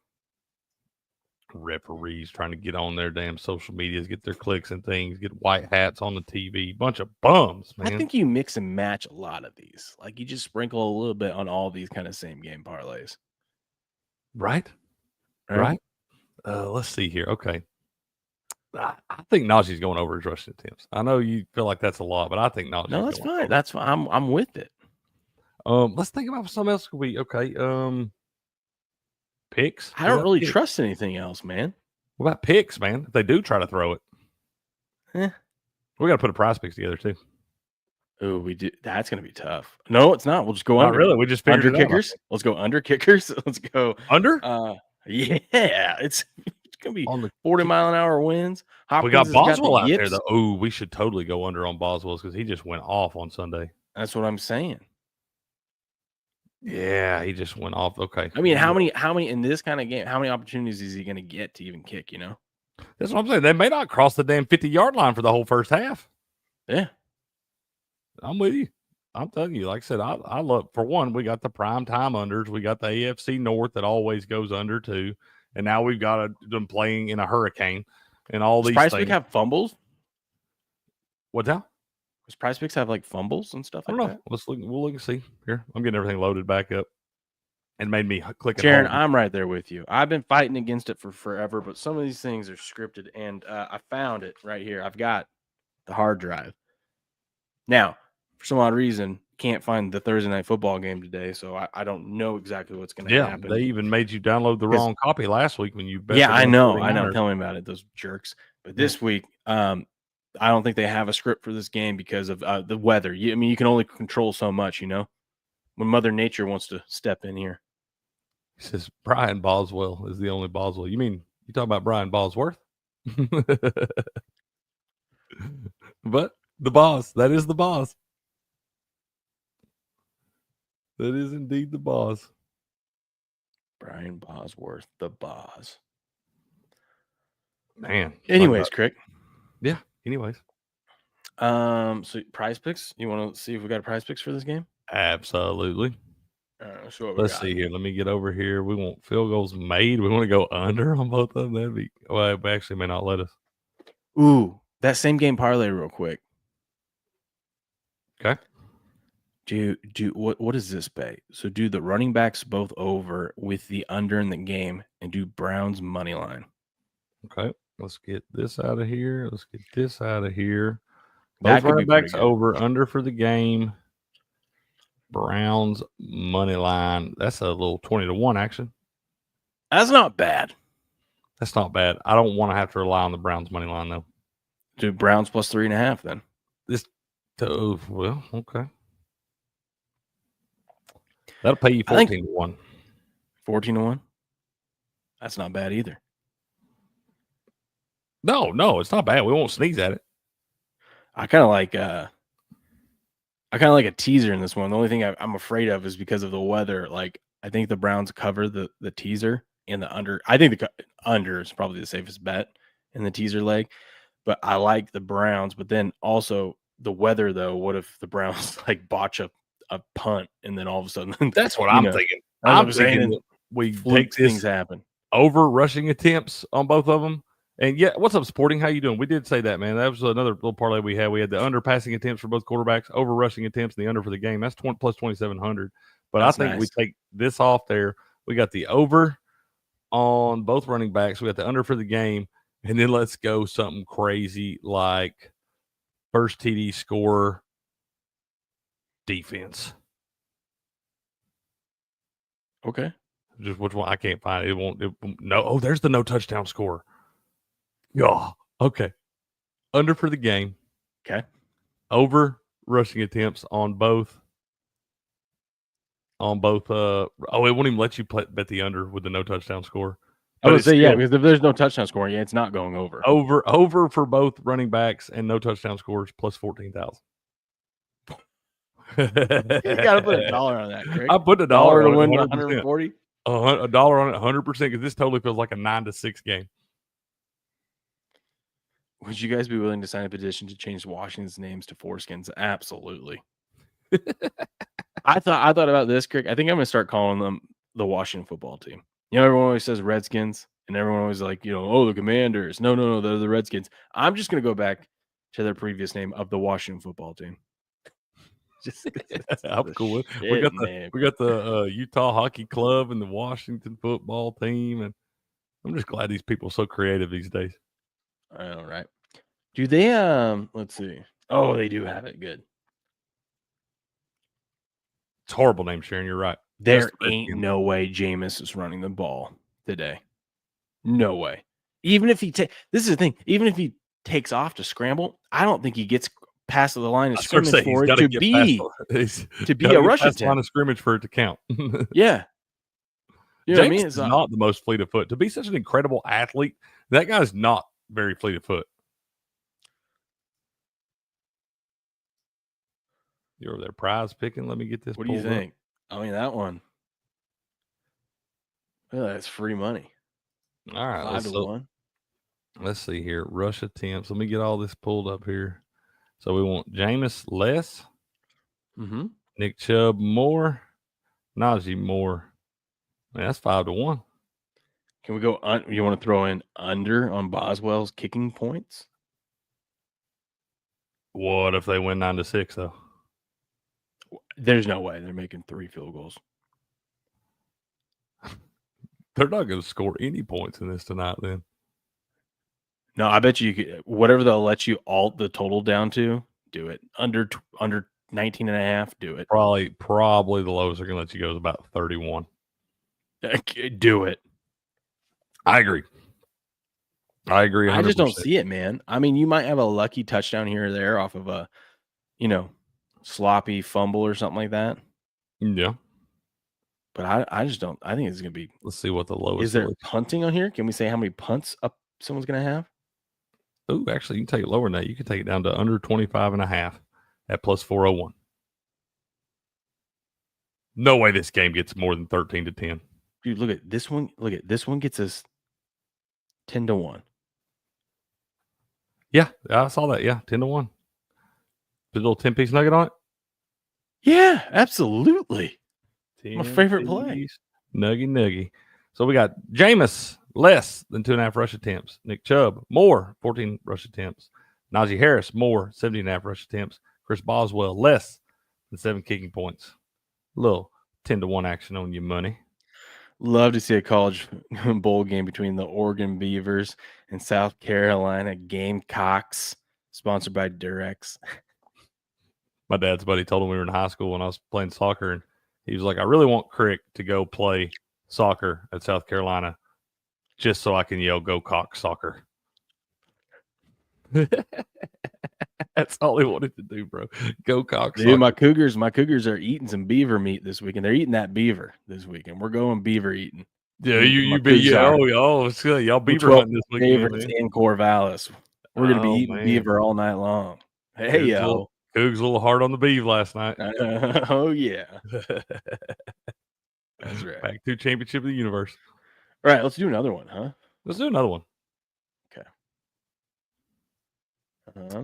Referees trying to get on their damn social medias, get their clicks and things, get white hats on the TV. Bunch of bums, man. I think you mix and match a lot of these. Like you just sprinkle a little bit on all these kind of same game parlays. Right? Let's see here. Okay. I think Najee's going over his rushing attempts. I know you feel like that's a lot, but I think Najee's No, that's fine. over. That's fine. I'm with it. Let's think about something else. Picks. I don't really trust anything else, man. What about picks, man? If they do try to throw it, we got to put a prize picks together too. Oh, we do. That's gonna be tough. No, it's not. We'll just go under. Really? We just figured under it out. Kickers. Let's go under kickers. Let's go under. Yeah, it's gonna be on the 40-mile-an-hour winds. We got Boswell out there though. Oh, we should totally go under on Boswell's because he just went off on Sunday. That's what I'm saying. Yeah, he just went off. Okay. I mean, how many in this kind of game? How many opportunities is he going to get to even kick? That's what I'm saying. They may not cross the damn 50-yard line for the whole first half. Yeah, I'm with you. I'm telling you, like I said, I love. For one, we got the prime time unders. We got the AFC North that always goes under too, and now we've got them playing in a hurricane and all these. Price Pick have fumbles. What's that? Does Price Picks have like fumbles and stuff? I don't know. Let's look. We'll look and see. Here, I'm getting everything loaded back up. And made me click. Sharon, I'm right there with you. I've been fighting against it for forever, but some of these things are scripted, and I found it right here. I've got the hard drive. Now, for some odd reason, can't find the Thursday night football game today, so I don't know exactly what's going to happen. They even made you download the wrong copy last week when you bet. Yeah, I know. Tell me about it, those jerks. But this week, I don't think they have a script for this game because of the weather. You can only control so much, when Mother Nature wants to step in here. He says Brian Boswell is the only Boswell. You mean you talking about Brian Bosworth? But the boss, that is the boss. That is indeed the boss. Brian Bosworth, the boss. Man. Anyways, Crick. Yeah. Anyways. So prize picks. You want to see if we got a prize picks for this game? Absolutely. Let's see here. Let me get over here. We want field goals made. We want to go under on both of them. That'd be it actually may not let us. Ooh, that same game parlay real quick. Okay. What does this pay? So do the running backs both over with the under in the game and do Browns money line. Okay. Let's get this out of here. Let's get this out of here. Both running backs over, under for the game. Browns money line. That's a little 20-1 action. That's not bad. That's not bad. I don't want to have to rely on the Browns money line though. Do Browns plus 3.5 then. Well, okay. That'll pay you 14-1. 14-1? That's not bad either. No, it's not bad. We won't sneeze at it. I kind of like a teaser in this one. The only thing I'm afraid of is because of the weather. Like, I think the Browns cover the teaser and the under. I think the under is probably the safest bet in the teaser leg. But I like the Browns. But then also the weather, though. What if the Browns botch a punt and then all of a sudden that's what I'm thinking. I'm thinking we take things happen over rushing attempts on both of them. And yeah, what's up, Sporting? How you doing? We did say that, man. That was another little parlay we had. We had the under passing attempts for both quarterbacks, over rushing attempts, and the under for the game. That's plus 2,700. But I think we take this off there. We got the over on both running backs. We got the under for the game, and then let's go something crazy like first TD scorer defense. Okay. Just which one? I can't find it. It won't. No. Oh, there's the no touchdown score. Yeah. Okay. Under for the game. Okay. Over rushing attempts on both. It won't even let you bet the under with the no touchdown score. I would say, yeah, because if there's no touchdown score, it's not going over. Over for both running backs and no touchdown scores plus 14,000. You gotta put $1 on that, Craig. I put $1 to win 140. $100 on it, 100% because this totally feels like a 9-6 game. Would you guys be willing to sign a petition to change Washington's names to foreskins? Absolutely. I thought about this, Crick. I think I'm gonna start calling them the Washington football team. Everyone always says Redskins, and everyone always like, the Commanders. No, they're the Redskins. I'm just gonna go back to their previous name of the Washington football team. I'm cool. We got the Utah Hockey Club and the Washington football team, and I'm just glad these people are so creative these days. All right. Do they let's see. Oh, they do have it. Good. It's a horrible name, Sharon. You're right. There ain't no way Jameis is running the ball today. No way. Even if this is the thing, even if he takes off to scramble, I don't think he gets past the line of scrimmage for it to be a rush attempt. Line of scrimmage for it to count. Yeah. You know what I mean? It's not the most fleet of foot. To be such an incredible athlete, that guy's not very fleet of foot. You're over there prize picking. Let me get this. What do you think? I mean, that one. Well, that's free money. All right. 5-1. Let's see here. Rush attempts. Let me get all this pulled up here. So we want Jameis less. Mm-hmm. Nick Chubb more. Najee more. Man, that's 5-1. Can we go? You want to throw in under on Boswell's kicking points? What if they win 9-6 though? There's no way they're making 3 field goals. They're not going to score any points in this tonight. Then. No, I bet you could, whatever they'll let you alt the total down to, do it under 19.5. Do it. Probably the lowest they're going to let you go is about 31. Do it. I agree. 100%. I just don't see it, man. I mean, you might have a lucky touchdown here or there off of a, sloppy fumble or something like that. Yeah. But I just don't. I think it's going to be. Let's see what the lowest is. There punting on here? Can we say how many punts up someone's going to have? Oh, actually, you can take it lower than that. You can take it down to under 25.5 at plus 401. No way this game gets more than 13-10. Dude, look at this one. Look at this one gets us 10-1. Yeah, I saw that. Yeah, 10-1. Put a little 10-piece nugget on it. Yeah, absolutely. My favorite play. Nuggy. So we got Jameis less than 2.5 rush attempts. Nick Chubb more 14 rush attempts. Najee Harris more 17.5 rush attempts. Chris Boswell less than 7 kicking points. A little 10-1 action on your money. Love to see a college bowl game between the Oregon Beavers and South Carolina Gamecocks, sponsored by Durex. My dad's buddy told him we were in high school when I was playing soccer, and he was like, I really want Crick to go play soccer at South Carolina just so I can yell, go Cox soccer. That's all he wanted to do, bro. Go Cox soccer. Dude, my Cougars are eating some beaver meat this weekend. They're eating that beaver this weekend. We're going beaver eating. Yeah, you be it's good. Y'all beaver hunting this weekend. In Corvallis. We're gonna be eating beaver all night long. Hey yo. Cougs a little hard on the beef last night. Oh yeah. That's right. Back to championship of the universe. All right, let's do another one, huh? Let's do another one. Okay.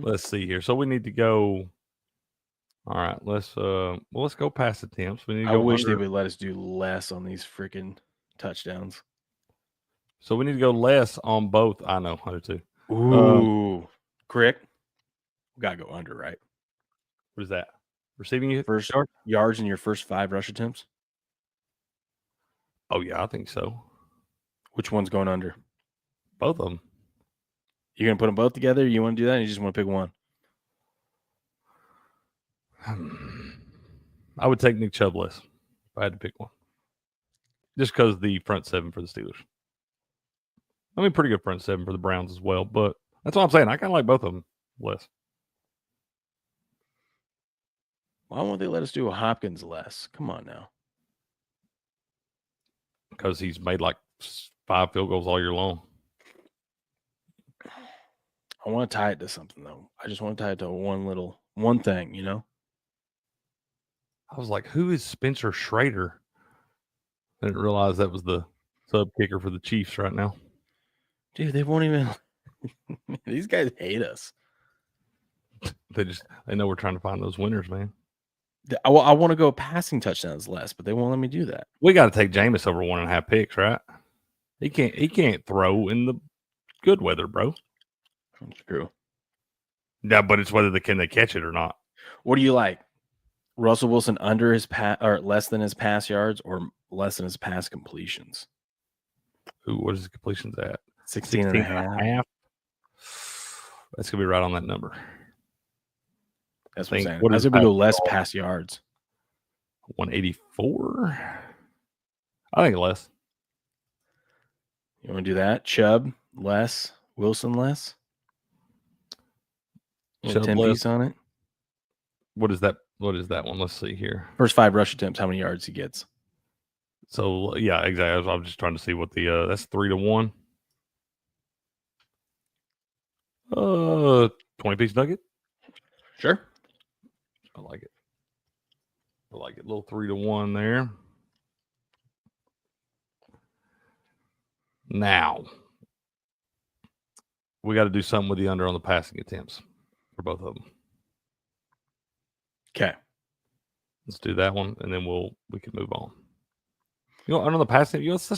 Let's see here. So we need to go. All right, let's go past attempts. We need to I wish they would let us do less on these freaking touchdowns. So we need to go less on both. I know, 102. Ooh, Crick. We gotta go under, right? What is that? Receiving you first yards in your first 5 rush attempts? Oh yeah, I think so. Which one's going under? Both of them. You're gonna put them both together? You want to do that? Or you just want to pick one? I would take Nick Chubb less if I had to pick one. Just because the front 7 for the Steelers. I mean, pretty good front 7 for the Browns as well, but that's what I'm saying. I kind of like both of them less. Why won't they let us do a Hopkins less? Come on now. Because he's made like 5 field goals all year long. I want to tie it to something, though. I just want to tie it to one thing, I was like, who is Spencer Schrader? I didn't realize that was the sub kicker for the Chiefs right now. Dude, they won't even. These guys hate us. They know we're trying to find those winners, man. I want to go passing touchdowns less, but they won't let me do that. We got to take Jameis over 1.5 picks, right? He can't throw in the good weather, bro. That's true. Yeah, but it's whether can they catch it or not. What do you like? Russell Wilson under his pass or less than his pass yards or less than his pass completions? Ooh, what is his completions at? 16.5. That's gonna be right on that number. That's what I'm saying. That's gonna go less pass yards. 184. I think less. You want to do that? Chubb less, Wilson less. Chubb 10 piece on it. What is that? What is that one? Let's see here. First 5 rush attempts, how many yards he gets? So yeah, exactly. I'm just trying to see what the that's 3-1. 20-piece nugget. Sure. I like it. A little 3-1 there. Now we got to do something with the under on the passing attempts for both of them. Okay. Let's do that one, and then we can move on. Under the passing, let's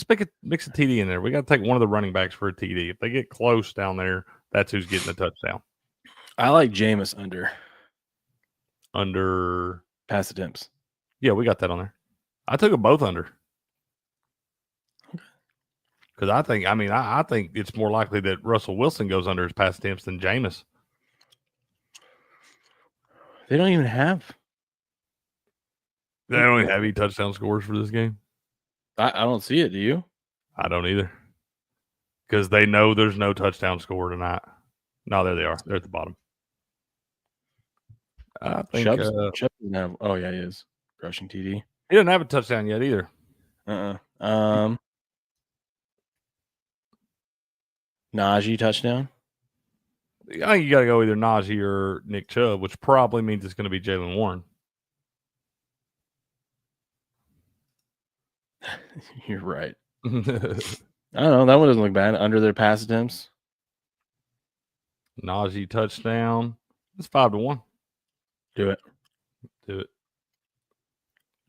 mix a TD in there. We got to take one of the running backs for a TD. If they get close down there, that's who's getting the touchdown. I like Jameis under pass attempts. Yeah, we got that on there. I took them both under. Because I think it's more likely that Russell Wilson goes under his pass attempts than Jameis. They don't even have They don't even have any touchdown scores for this game. I don't see it. Do you? I don't either. Because they know there's no touchdown score tonight. No, there they are. They're at the bottom. I think Chubb's doesn't have, oh yeah, he is rushing TD. He doesn't have a touchdown yet either. Najee touchdown. I think you got to go either Najee or Nick Chubb, which probably means it's going to be Jalen Warren. You're right. I don't know. That one doesn't look bad. Under their pass attempts. Najee touchdown. It's 5-1. Do it. Do it.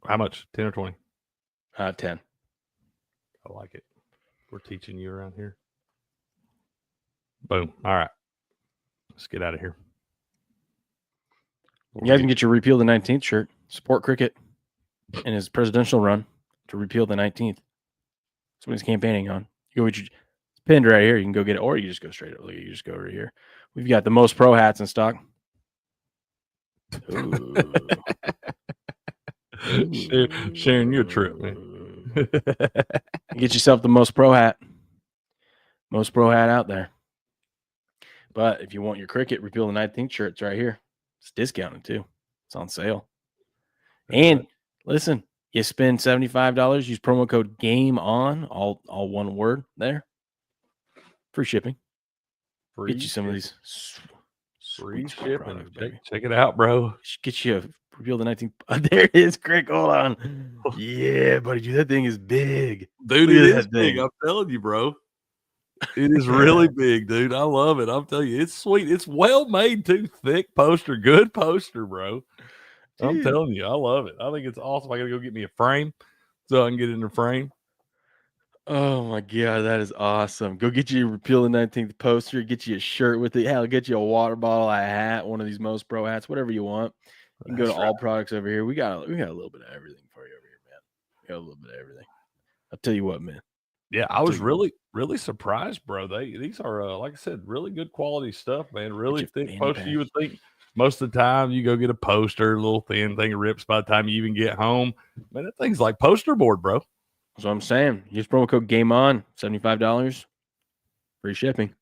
How much? 10 or 20? 10. I like it. We're teaching you around here. Boom. All right. Let's get out of here. You guys can get your repeal the 19th shirt. Support Cricket in his presidential run to repeal the 19th. That's what he's campaigning on. You go with your it's pinned right here. You can go get it, or you just go straight up. Look, you just go over here. We've got the most pro hats in stock. Sharing your trip, man. Get yourself the most pro hat. Most pro hat out there. But if you want your Cricket repeal the 19th shirt, it's right here. It's discounted too. It's on sale. And listen, you spend $75, use promo code GAMEON, all one word there. Free shipping. Get you some of these free shipping. Check it out, bro. Get you a reveal the 19th. There it is, Crick. Hold on. Yeah, buddy. Dude, that thing is big. Dude, it is big. I'm telling you, bro. It is really big, dude. I love it. I'm telling you, it's sweet. It's well made, too. Thick poster. Good poster, bro. Dude. I'm telling you, I love it. I think it's awesome. I got to go get me a frame so I can get it in the frame. Oh, my God. That is awesome. Go get you a Repeal the 19th poster. Get you a shirt with it. Hell, get you a water bottle, a hat, one of these Most Pro hats, whatever you want. You can go to All Products over here. We got a little bit of everything for you over here, man. We got a little bit of everything. I'll tell you what, man. Yeah, I was really surprised, bro. These are like I said, really good quality stuff, man. Really thick poster. You would think most of the time you go get a poster, a little thin thing rips by the time you even get home. Man, that thing's like poster board, bro. That's what I'm saying. Use promo code GAMEON, $75. Free shipping.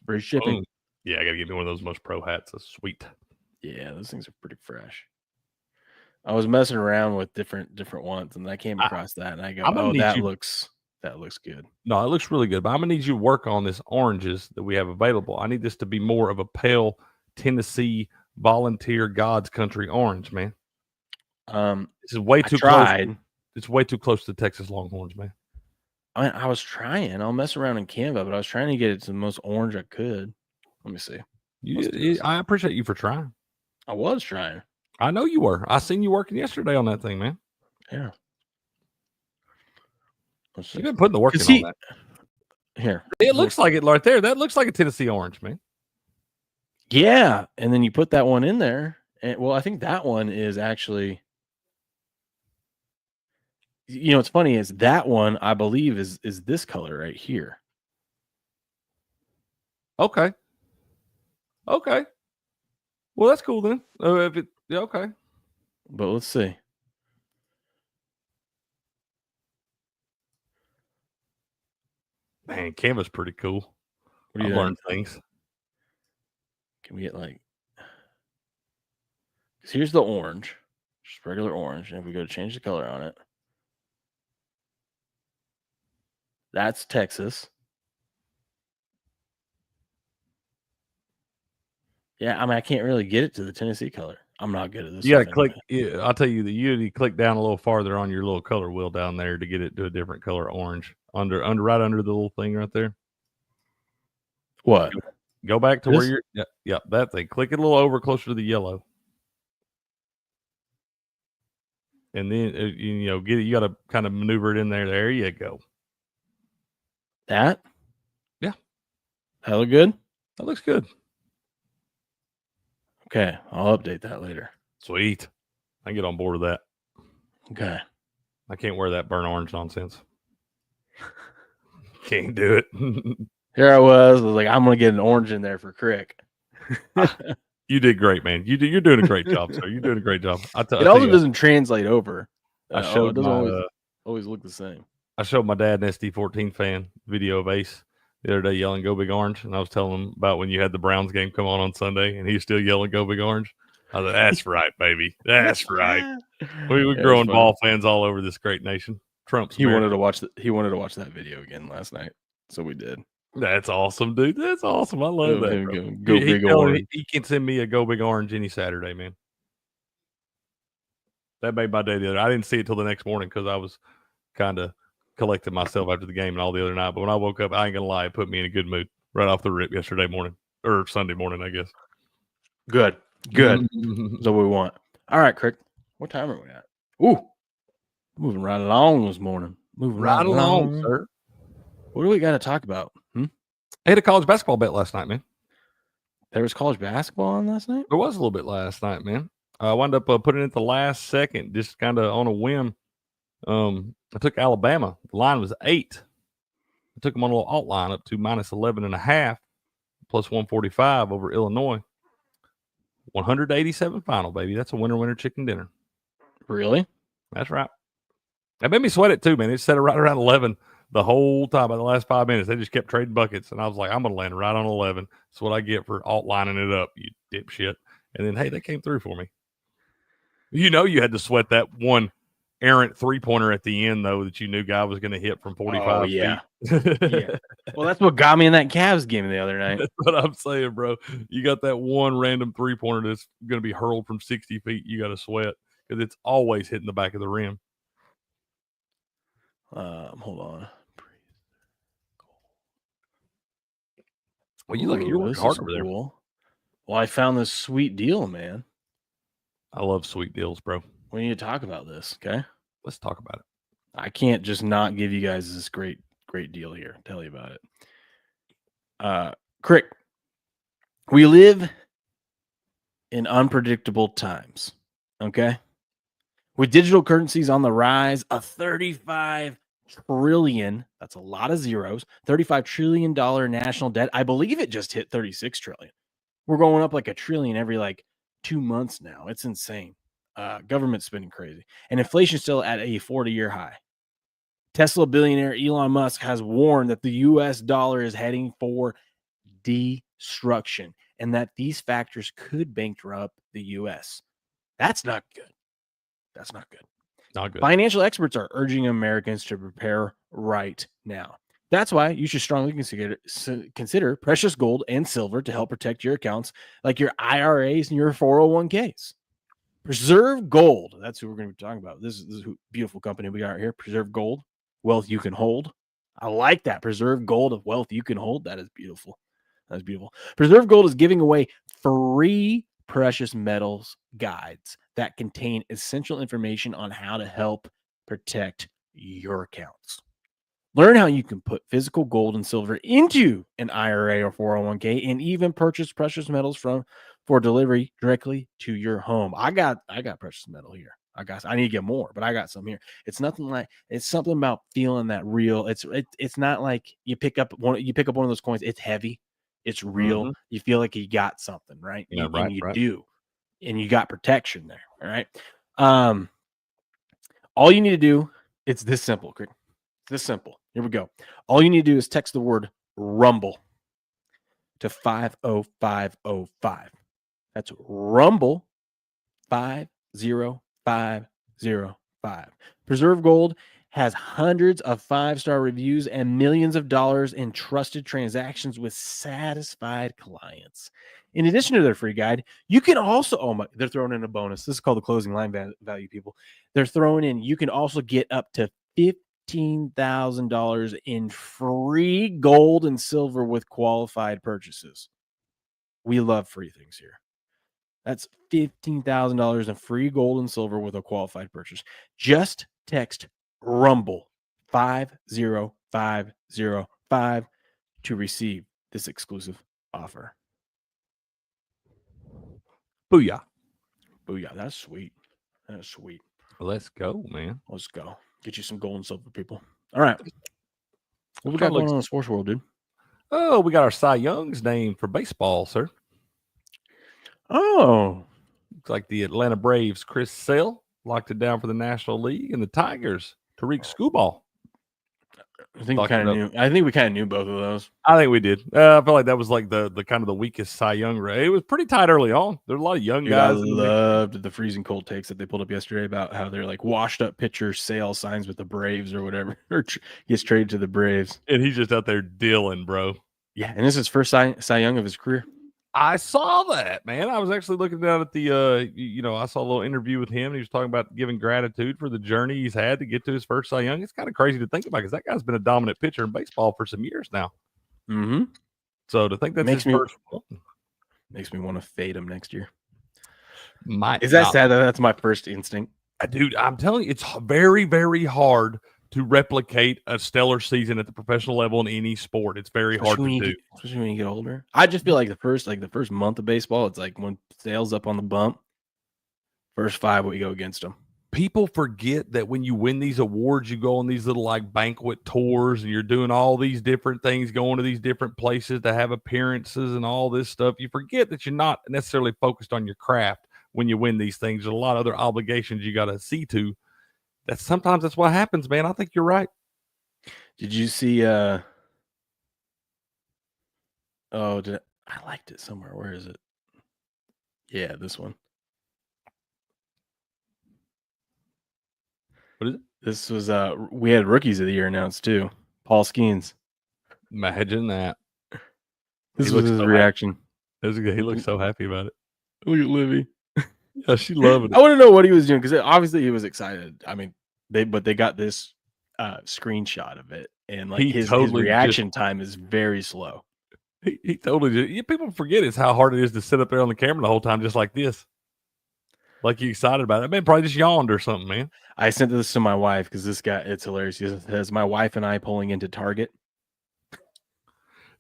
Free shipping. Boom. Yeah, I gotta get me one of those Most Pro hats. That's sweet. Yeah, those things are pretty fresh. I was messing around with different ones, and I came across that, and I go, "Oh, that looks good." No, it looks really good. But I'm gonna need you to work on this oranges that we have available. I need this to be more of a pale Tennessee volunteer God's country orange, man. This is way too close. It's way too close to Texas Longhorns, man. I was trying. I'll mess around in Canva, but I was trying to get it to the most orange I could. Let me see. I appreciate you for trying. I was trying. I know you were. I seen you working yesterday on that thing, man. Yeah. You've been putting the work in on that. Here. It looks like it right there. That looks like a Tennessee orange, man. Yeah. And then you put that one in there. And well, I think that one is actually, you know, what's funny is that one, I believe, is this color right here. Okay. Okay. Well, that's cool then. Yeah, okay. But let's see. Man, Canva's pretty cool. I learned things. Can we get like? Because here's the orange, just regular orange. And if we go to change the color on it, that's Texas. Yeah, I mean, I can't really get it to the Tennessee color. I'm not good at this. You got to click. Yeah, I'll tell you that you need to click down a little farther on your little color wheel down there to get it to a different color orange. Right under the little thing right there. What? Go back to where you're. Yeah, that thing. Click it a little over closer to the yellow, and then you know get it. You got to kind of maneuver it in there. There you go. That. Yeah. That look good. That looks good. Okay, I'll update that later. Sweet. I can get on board with that. Okay. I can't wear that burnt orange nonsense. Can't do it. Here I was like, I'm going to get an orange in there for Crick. You did great, man. You're doing a great job, sir. You're doing a great job. It also doesn't translate over. I showed it doesn't always look the same. I showed my dad an SD14 fan video of Ace the other day yelling "Go Big Orange," and I was telling him about when you had the Browns game come on Sunday, and he was still yelling "Go Big Orange." I was like, "That's right, baby. That's right." We're growing ball fans all over this great nation. Trump's. He wanted to watch that video again last night, so we did. That's awesome, dude. That's awesome. I love that. Go Big Orange. He can send me a "Go Big Orange" any Saturday, man. That made my day the other. I didn't see it till the next morning because I was kind of collecting myself after the game and all the other night. But when I woke up, I ain't gonna lie, it put me in a good mood right off the rip yesterday morning or Sunday morning, I guess. Good. That's what we want. All right, Crick. What time are we at? Ooh, moving right along this morning. Moving right along, sir. What do we got to talk about? I had a college basketball bet last night, man. There was college basketball on last night? There was a little bit last night, man. I wound up putting it at the last second, just kind of on a whim. I took Alabama. The line was 8. I took them on a little alt line up to minus 11.5, plus 145 over Illinois. 187 final, baby. That's a winner chicken dinner. Really? That's right. That made me sweat it too, man. It set it right around 11 the whole time. By the last 5 minutes, they just kept trading buckets, and I was like, I'm gonna land right on 11. That's what I get for alt lining it up, you dipshit. And then, hey, they came through for me. You know, you had to sweat that one errant 3-pointer at the end, though, that you knew guy was going to hit from 45 feet. Yeah. Well, that's what got me in that Cavs game the other night. That's what I'm saying, bro. You got that one random 3-pointer that's going to be hurled from 60 feet. You got to sweat because it's always hitting the back of the rim. Hold on. Well, you're working hard over there. Well, I found this sweet deal, man. I love sweet deals, bro. We need to talk about this, okay? Let's talk about it. I can't just not give you guys this great deal here. Tell you about it. Crick, we live in unpredictable times, okay? With digital currencies on the rise, a $35 trillion, that's a lot of zeros, $35 trillion national debt. I believe it just hit 36 trillion. We're going up like a trillion every 2 months now. It's insane. Government spending crazy. And inflation still at a 40-year high. Tesla billionaire Elon Musk has warned that the U.S. dollar is heading for destruction and that these factors could bankrupt the U.S. That's not good. That's not good. Not good. Financial experts are urging Americans to prepare right now. That's why you should strongly consider precious gold and silver to help protect your accounts like your IRAs and your 401ks. Preserve Gold. That's who we're going to be talking about. This is a beautiful company we got right here. Preserve Gold, wealth you can hold. I like that. Preserve Gold of wealth you can hold. That is beautiful. That's beautiful. Preserve Gold is giving away free precious metals guides that contain essential information on how to help protect your accounts. Learn how you can put physical gold and silver into an IRA or 401k and even purchase precious metals for delivery directly to your home. I got precious metal here. I need to get more, but I got some here. It's something about feeling that real. It's not like you pick up one of those coins. It's heavy. It's real. Mm-hmm. You feel like you got something, right? Yeah, and you do. And you got protection there. All right. All you need to do, it's this simple. It's this simple. Here we go. All you need to do is text the word Rumble to 50505. That's Rumble 50505. Preserve Gold has hundreds of 5-star reviews and millions of dollars in trusted transactions with satisfied clients. In addition to their free guide, you can also, they're throwing in a bonus. This is called the closing line value, people. They're throwing in, you can also get up to $15,000 in free gold and silver with qualified purchases. We love free things here. That's $15,000 in free gold and silver with a qualified purchase. Just text Rumble 50505 to receive this exclusive offer. Booyah. Booyah. That's sweet. That's sweet. Let's go, man. Let's go. Get you some gold and silver, people. All right. What we got going on in the sports world, dude? Oh, we got our Cy Young's name for baseball, sir. Oh. Looks like the Atlanta Braves, Chris Sale, locked it down for the National League, and the Tigers, Tariq Skubal. I think we kind of knew both of those. I think we did. I feel like that was like the kind of the weakest Cy Young race. It was pretty tight early on. There were a lot of young guys. I loved the freezing cold takes that they pulled up yesterday about how they're like washed up pitcher Sale signs with the Braves or whatever, or gets traded to the Braves. And he's just out there dealing, bro. Yeah, and this is his first Cy Young of his career. I saw that, man. I was actually looking down at the, I saw a little interview with him. And he was talking about giving gratitude for the journey he's had to get to his first Cy Young. It's kind of crazy to think about because that guy's been a dominant pitcher in baseball for some years now. Mm-hmm. So to think that's his first one makes me want to fade him next year. Is that sad? That's my first instinct. Dude, I'm telling you, it's very, very hard to replicate a stellar season at the professional level in any sport. It's very hard to do. Especially when you get older. I just feel like the first month of baseball, it's like when Sale's up on the bump, first 5 we go against them. People forget that when you win these awards, you go on these little like banquet tours and you're doing all these different things, going to these different places to have appearances and all this stuff. You forget that you're not necessarily focused on your craft when you win these things. There's a lot of other obligations you got to see to. Sometimes that's what happens, man. I think you're right. Did you see I liked it somewhere. Where is it? Yeah, this one. What is it? This was we had rookies of the year announced too. Paul Skeens. Imagine that. This was his reaction. He looked so happy about it. Look at Livy. Yeah, she loved it. I want to know what he was doing because obviously he was excited. I mean, they got this screenshot of it, and like his reaction time is very slow. He totally did. People forget it's how hard it is to sit up there on the camera the whole time, just like this. Like you excited about it. Man, probably just yawned or something, man. I sent this to my wife because this guy, it's hilarious. He says, my wife and I pulling into Target.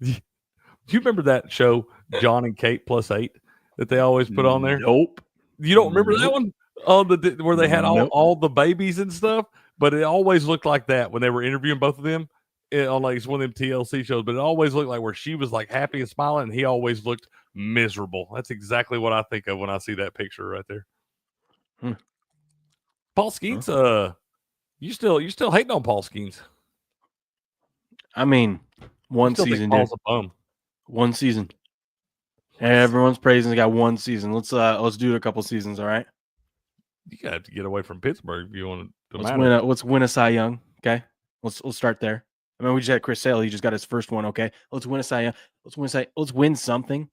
Do you remember that show, John and Kate +8, that they always put on there? Nope. You don't remember that one? Where they had all the babies and stuff? But it always looked like that when they were interviewing both of them on like one of them TLC shows. But it always looked like where she was like happy and smiling, and he always looked miserable. That's exactly what I think of when I see that picture right there. Paul Skeens, you still hating on Paul Skeens? I mean, one season, dude. One season. Everyone's praising. He got one season. Let's do it a couple seasons. All right. You gotta have to get away from Pittsburgh if you want to. Let's win a Cy Young. Okay. Let's start there. I mean, we just had Chris Sale. He just got his first one. Okay. Let's win a Cy Young. Let's win something.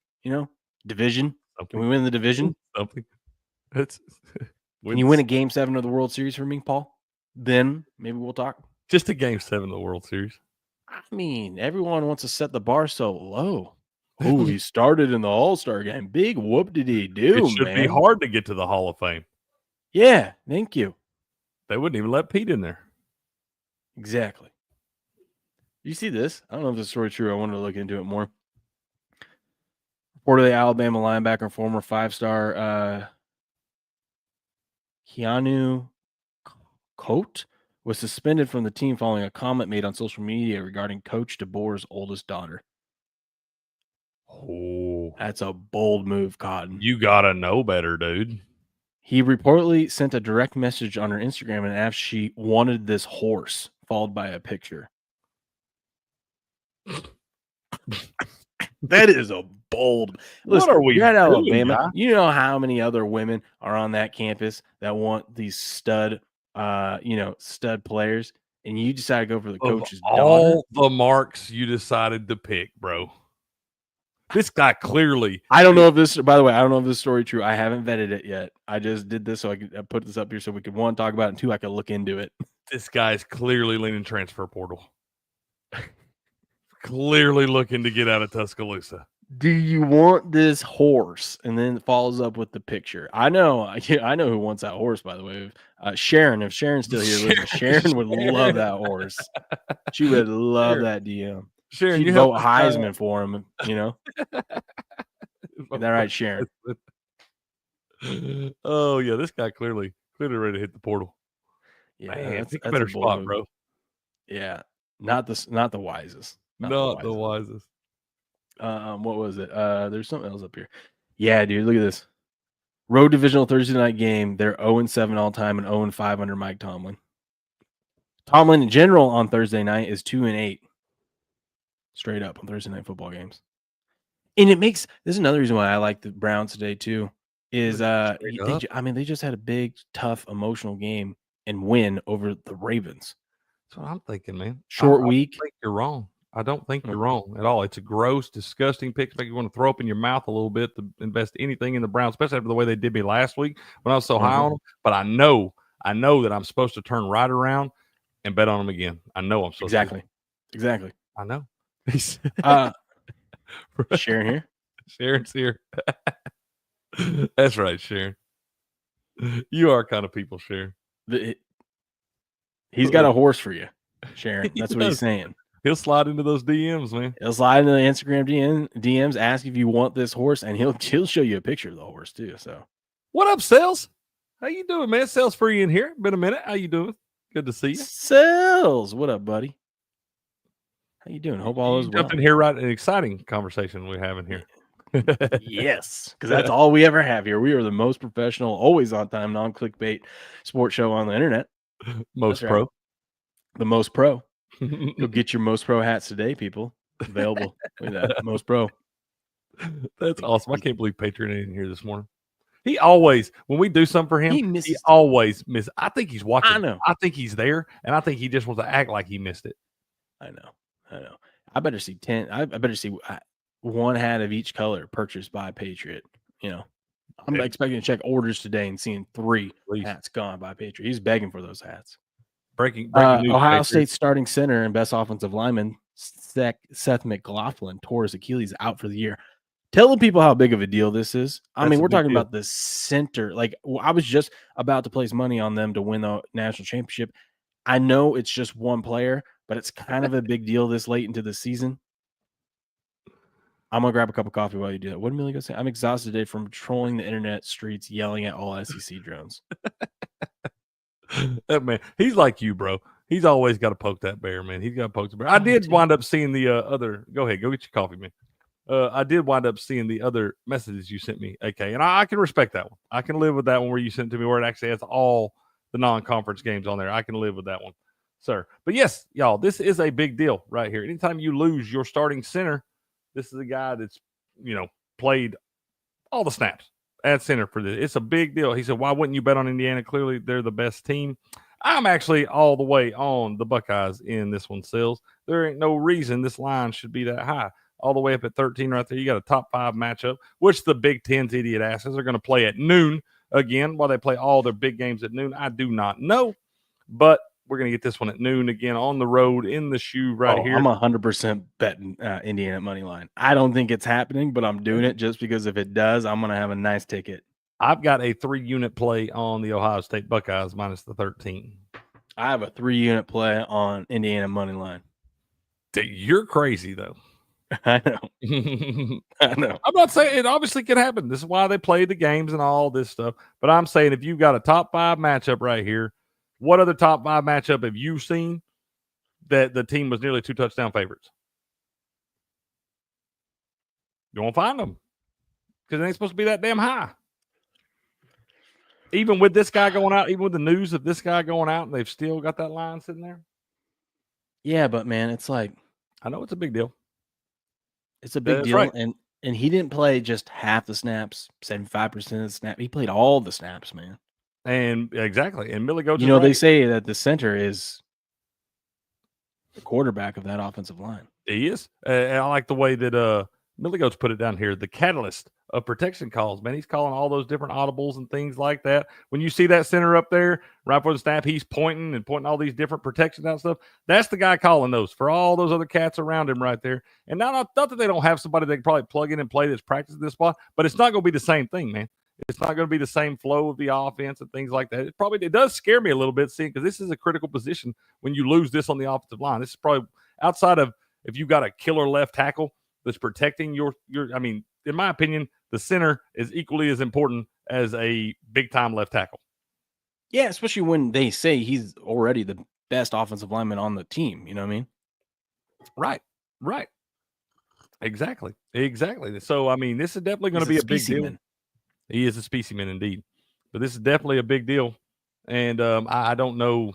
Division. Can we win the division? Something. Can you win a Game 7 of the World Series for me, Paul? Then maybe we'll talk. Just a Game 7 of the World Series. I mean, everyone wants to set the bar so low. Oh, he started in the All-Star game. Big whoop did he do, It should be hard to get to the Hall of Fame. Yeah, thank you. They wouldn't even let Pete in there. Exactly. You see this? I don't know if this story's true. I wanted to look into it more. Reportedly, Alabama linebacker and former 5-star Keanu Coate was suspended from the team following a comment made on social media regarding Coach DeBoer's oldest daughter. Oh, that's a bold move, Cotton. You gotta know better, dude. He reportedly sent a direct message on her Instagram and asked she wanted this horse, followed by a picture. That is a bold. Listen, what are we? You're at doing, Alabama. guy? You know how many other women are on that campus that want these stud players, and you decide to go for the coach's daughter. All the marks you decided to pick, bro. This guy clearly. I don't know if this. By the way, I don't know if this story is true. I haven't vetted it yet. I just did this so I could put this up here so we could, one, talk about it, and two, I could look into it. This guy's clearly leaning transfer portal. Clearly looking to get out of Tuscaloosa. Do you want this horse? And then it follows up with the picture. I know who wants that horse, by the way. Sharon. If Sharon's still here, Sharon would love that horse. She would love that DM. Sharon, she'd you vote Heisman for him, Is that right, Sharon? Oh yeah, this guy clearly ready to hit the portal. Yeah, man, pick a better spot, move, bro. Yeah, not the wisest. Not the wisest. What was it? There's something else up here. Yeah, dude, look at this. Road divisional Thursday night game. They're 0-7 all time and 0-5 under Mike Tomlin. Tomlin in general on Thursday night is 2-8. Straight up on Thursday night football games. And this is another reason why I like the Browns today too. Is they just had a big, tough, emotional game and win over the Ravens. That's what I'm thinking, man. Short I week. don't think you're wrong. I don't think you're wrong at all. It's a gross, disgusting pick. It's like you want to throw up in your mouth a little bit to invest anything in the Browns, especially after the way they did me last week when I was so high on them. But I know that I'm supposed to turn right around and bet on them again. I know I'm supposed to. Exactly. I know. Sharon here. Sharon's here. That's right, Sharon. You are kind of people, Sharon. He's got a horse for you, Sharon. That's what he's saying. He'll slide into those DMs, man. He'll slide into the Instagram DMs, ask if you want this horse, and he'll show you a picture of the horse too. So, what up, Sales? How you doing, man? Sales free in here. Been a minute. How you doing? Good to see you. Sales, what up, buddy? How you doing? Hope all is well. Jump in here, right? An exciting conversation we're having here. Yes, because that's all we ever have here. We are the most professional, always on time, non-clickbait sports show on the internet. Most pro. Right. The most pro. Go get your most pro hats today, people. Available. Look at that. Most pro. That's awesome. I can't believe Patreon ain't here this morning. He always, when we do something for him, he always misses. I think he's watching. I know. I think he's there, and I think he just wants to act like he missed it. I know. I better see 10. I better see one hat of each color purchased by Patriot. I'm expecting to check orders today and seeing 3 hats gone by Patriot. He's begging for those hats. Breaking news, Ohio State starting center and best offensive lineman Seth McLaughlin tore his Achilles out for the year. Tell the people how big of a deal this is. I mean, we're talking about the center. Like, I was just about to place money on them to win the national championship. I know it's just one player, but it's kind of a big deal this late into the season. I'm going to grab a cup of coffee while you do that. What did Millie go say? I'm exhausted today from trolling the internet streets, yelling at all SEC drones. That man, he's like you, bro. He's always got to poke that bear, man. He's got to poke the bear. I did wind up seeing the other. Go ahead, go get your coffee, man. I did wind up seeing the other messages you sent me, AK, and I can respect that one. I can live with that one where you sent it to me, where it actually has all the non-conference games on there. I can live with that one, sir. But yes, y'all, this is a big deal right here. Anytime you lose your starting center, this is a guy that's played all the snaps at center for this. It's a big deal. He said, why wouldn't you bet on Indiana? Clearly, they're the best team. I'm actually all the way on the Buckeyes in this one, Sills. There ain't no reason this line should be that high. All the way up at 13 right there. You got a top 5 matchup, which the Big Ten's idiot asses are going to play at noon again. While they play all their big games at noon, I do not know. But we're going to get this one at noon again on the road in the shoe right here. I'm 100% betting Indiana money line. I don't think it's happening, but I'm doing it just because if it does, I'm going to have a nice ticket. I've got a 3-unit play on the Ohio State Buckeyes minus the 13. I have a 3-unit play on Indiana money line. You're crazy, though. I know. I know. I'm not saying it obviously can happen. This is why they play the games and all this stuff. But I'm saying if you've got a top 5 matchup right here, what other top 5 matchup have you seen that the team was nearly 2 touchdown favorites? You won't find them because it ain't supposed to be that damn high. Even with this guy going out, even with the news of this guy going out, and they've still got that line sitting there. Yeah, but man, it's like, I know it's a big deal. It's a big deal, right. and he didn't play just half the snaps, 75% of the snap. He played all the snaps, man. And exactly, and Millie Goats. They say that the center is the quarterback of that offensive line. He is. And I like the way that Millie Goats put it down here. The catalyst of protection calls, man. He's calling all those different audibles and things like that. When you see that center up there right before the snap, he's pointing all these different protections and stuff. That's the guy calling those for all those other cats around him right there. And not that they don't have somebody they can probably plug in and play that's practiced this spot, but it's not going to be the same thing, man. It's not going to be the same flow of the offense and things like that. It does scare me a little bit, seeing because this is a critical position when you lose this on the offensive line. This is probably outside of if you've got a killer left tackle that's protecting your. I mean, in my opinion, the center is equally as important as a big time left tackle. Yeah, especially when they say he's already the best offensive lineman on the team. You know what I mean? Right. Exactly. So, I mean, this is definitely going to be a big deal. He is a specimen indeed. But this is definitely a big deal. And I don't know,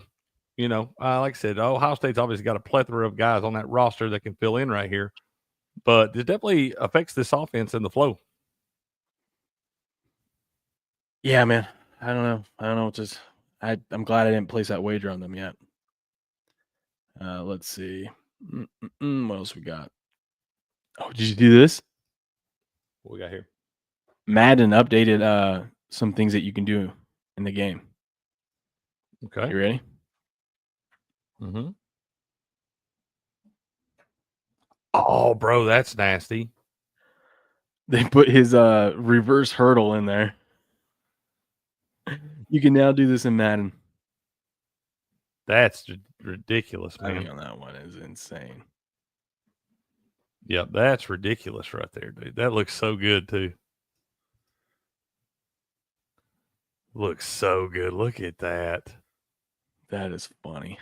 like I said, Ohio State's obviously got a plethora of guys on that roster that can fill in right here. But it definitely affects this offense and the flow. Yeah, man. I don't know what to. I'm glad I didn't place that wager on them yet. Let's see. What else we got? Oh, did you do this? What we got here? Madden updated some things that you can do in the game. Okay. You ready? Mm-hmm. Oh, bro, that's nasty. They put his reverse hurdle in there. You can now do this in Madden. That's ridiculous, man. I mean, on that one is insane. Yeah, that's ridiculous right there, dude. That looks so good, too. Looks so good. Look at that. That is funny.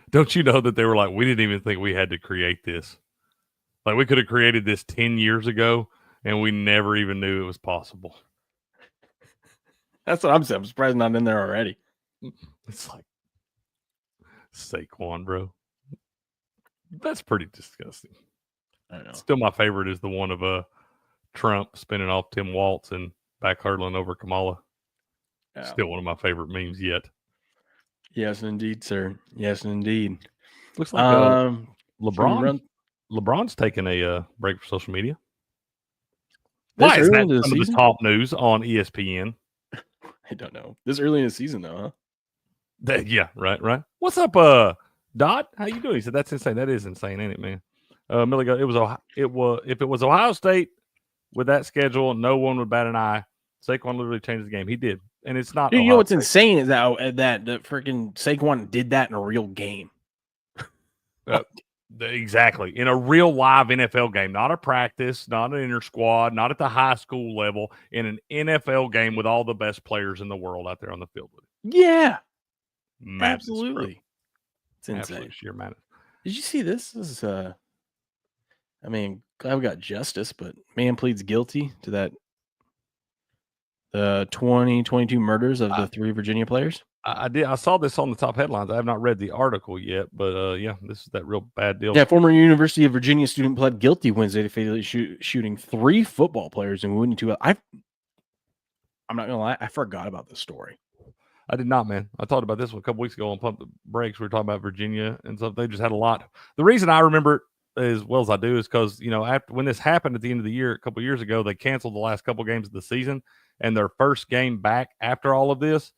Don't you know that they were like, we didn't even think we had to create this. Like, we could have created this 10 years ago, and we never even knew it was possible. That's what I'm saying. I'm surprised not in there already. It's like Saquon, bro. That's pretty disgusting. I know. Still, my favorite is the one of Trump spinning off Tim Waltz and back hurdling over Kamala. Yeah. Still one of my favorite memes yet. Yes, indeed, sir. Yes, indeed. Looks like LeBron's taking a break for social media. Why is that some of the top news on ESPN? I don't know. This early in the season, though, huh? Yeah, right. What's up, Dot? How you doing? He said, "That's insane. That is insane, ain't it, man?" Millie goes, if it was Ohio State with that schedule, no one would bat an eye. Saquon literally changed the game. He did, and it's not. Dude, you know what's insane is that the freaking Saquon did that in a real game. Exactly. In a real live NFL game, not a practice, not an inter squad, not at the high school level, in an NFL game with all the best players in the world out there on the field with it. Yeah. Madness, absolutely. Bro. It's insane. Absolute sheer madness. Did you see this? This is I mean, glad we got justice, but man pleads guilty to that the 2022 murders of the 3 Virginia players. I did. I saw this on the top headlines. I have not read the article yet, but yeah, this is that real bad deal. Yeah, former University of Virginia student pled guilty Wednesday to fatally shooting 3 football players and wounding 2. I'm not gonna lie, I forgot about this story. I did not, man. I talked about this one a couple weeks ago on Pump the Brakes. We were talking about Virginia and stuff. They just had a lot. The reason I remember it as well as I do is because after when this happened at the end of the year, a couple of years ago, they canceled the last couple games of the season, and their first game back after all of this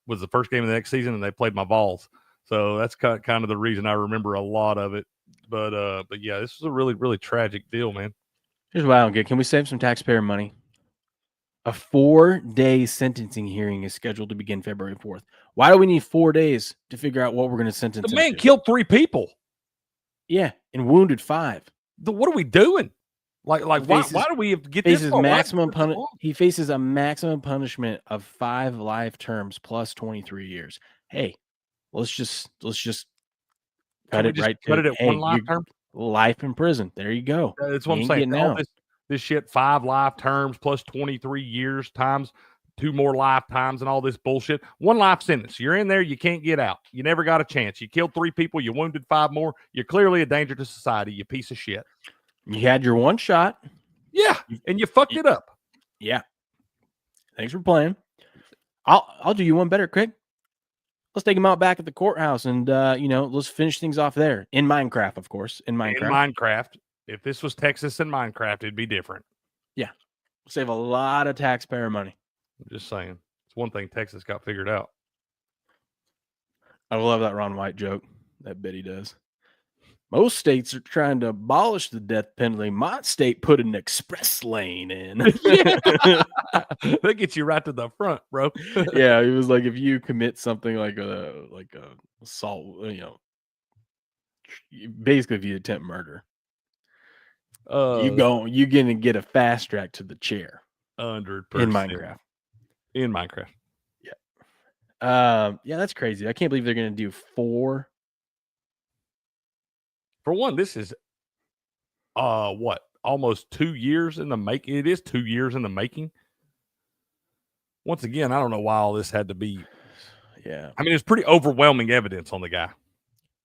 was the first game of the next season, and they played my Vols. So that's kind of the reason I remember a lot of it. But yeah, this was a really, really tragic deal, man. Here's what I don't get. Can we save some taxpayer money? A 4-day sentencing hearing is scheduled to begin February 4th. Why do we need 4 days to figure out what we're going to sentence him to? The man to? killed 3 people. Yeah, and wounded 5. What are we doing? Why do we have to get this? He faces a maximum punishment of 5 life terms plus 23 years. Hey, let's just cut it right. Cut it at 1 life term. Life in prison. There you go. That's what I'm saying. All this shit, 5 life terms plus 23 years times 2 more lifetimes and all this bullshit. 1 life sentence. You're in there. You can't get out. You never got a chance. You killed 3 people. You wounded 5 more. You're clearly a danger to society. You piece of shit. You had your 1 shot. Yeah, and you fucked it up. Yeah. Thanks for playing. I'll do you one better, Craig. Let's take him out back at the courthouse and let's finish things off there. In Minecraft, of course. In Minecraft. If this was Texas and Minecraft, it'd be different. Yeah. Save a lot of taxpayer money. I'm just saying. It's one thing Texas got figured out. I love that Ron White joke. That Betty does. Most states are trying to abolish the death penalty. My state put an express lane in. That gets you right to the front, bro. Yeah, it was like if you commit something like a assault, basically if you attempt murder, you're gonna get a fast track to the chair. 100% in Minecraft. In Minecraft. Yeah. Yeah, that's crazy. I can't believe they're gonna do 4. For one, this is what? almost 2 years in the making. It is 2 years in the making. Once again, I don't know why all this had to be. Yeah. I mean, it's pretty overwhelming evidence on the guy.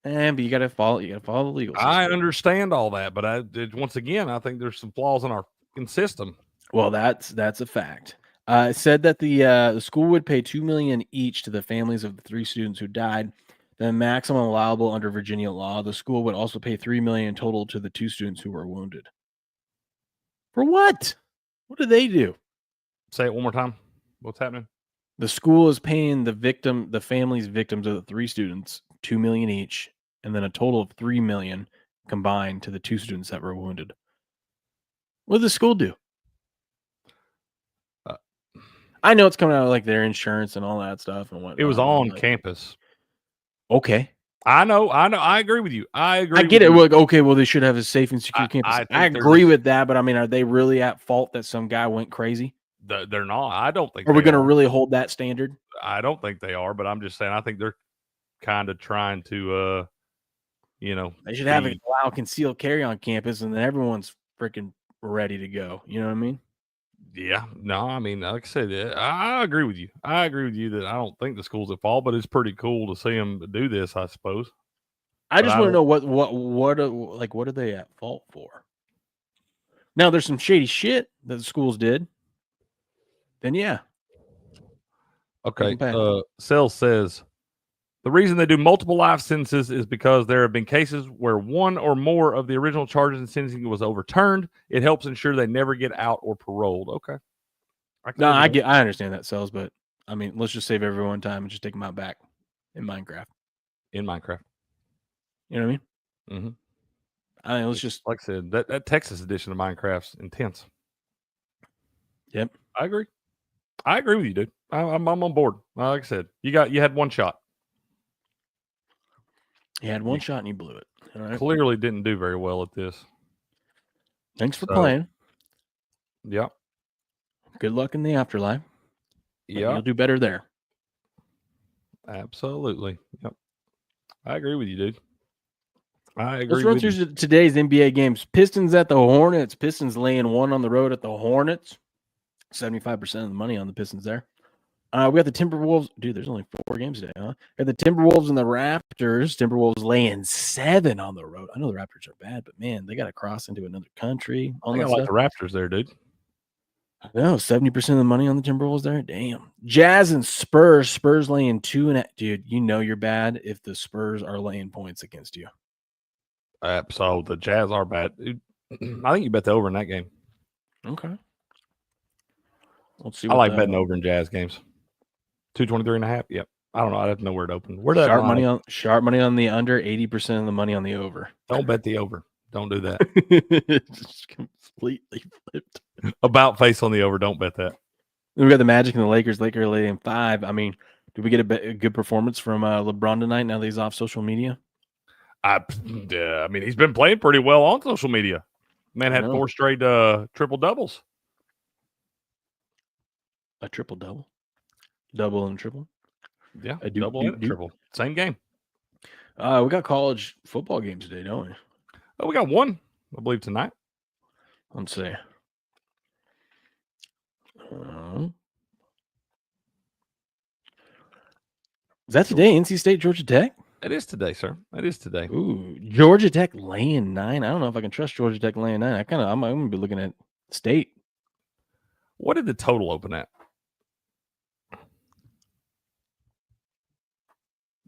But you got to follow the legal system. I understand all that, but once again, I think there's some flaws in our system. Well, that's a fact. It said that the school would pay $2 million each to the families of the 3 students who died. The maximum allowable under Virginia law. The school would also pay $3 million in total to the 2 students who were wounded. For what? What did they do? Say it one more time. What's happening? The school is paying the family's victims of the 3 students $2 million each, and then a total of $3 million combined to the 2 students that were wounded. What did the school do? I know it's coming out of like their insurance and all that stuff and what. It was on campus. Okay. I know. I agree with you. I get it. Well, okay, well, they should have a safe and secure campus. I agree with that, but I mean, are they really at fault that some guy went crazy? They're not. I don't think. Are we going to really hold that standard? I don't think they are, but I'm just saying. I think they're kind of trying to, they should have allow concealed carry on campus, and then everyone's freaking ready to go. You know what I mean? Yeah. No, I mean, like I said, I agree with you. I agree with you that I don't think the school's at fault, but it's pretty cool to see them do this, I suppose. I just want to know what are they at fault for? Now, there's some shady shit that the schools did. Then yeah. Okay. Sell says the reason they do multiple life sentences is because there have been cases where one or more of the original charges and sentencing was overturned. It helps ensure they never get out or paroled. Okay. I understand that, Sells, but I mean, let's just save everyone time and just take them out back in Minecraft. You know what I mean? Mm-hmm. I mean, let's just like I said, that Texas edition of Minecraft's intense. Yep. I agree with you, dude. I'm on board. Like I said, you had one shot. You had one shot and you blew it. All right. Clearly didn't do very well at this. Thanks for playing. Yeah. Good luck in the afterlife. Yeah. You'll do better there. Absolutely. Yep. I agree with you, dude. I agree. Let's run through today's NBA games. Pistons at the Hornets. Pistons laying 1 on the road at the Hornets. 75% of the money on the Pistons there. We got the Timberwolves. Dude, there's only 4 games today, huh? We got the Timberwolves and the Raptors. Timberwolves laying 7 on the road. I know the Raptors are bad, but man, they got to cross into another country. I like the Raptors there, dude. I know, 70% of the money on the Timberwolves there. Damn. Jazz and Spurs. Spurs laying 2.5. Dude, you know you're bad if the Spurs are laying points against you. So the Jazz are bad. Dude, I think you bet the over in that game. Okay. Let's see. I like betting over in Jazz games. 223.5. Yep. I don't know. I have to know where it opened. Where that sharp money on the under, 80% of the money on the over. Don't bet the over. Don't do that. Just completely flipped. About face on the over. Don't bet that. We got the Magic and the Lakers. Lakers laying 5. I mean, did we get a good performance from LeBron tonight? Now that he's off social media. I mean, he's been playing pretty well on social media. Man had 4 straight triple doubles. A triple double. Double and triple. Yeah, double and triple. Same game. We got college football games today, don't we? Oh, we got one, I believe, tonight. Let's see. Is that today? NC State, Georgia Tech? It is today, sir. It is today. Ooh, Georgia Tech laying 9. I don't know if I can trust Georgia Tech laying 9. I'm going to be looking at State. What did the total open at?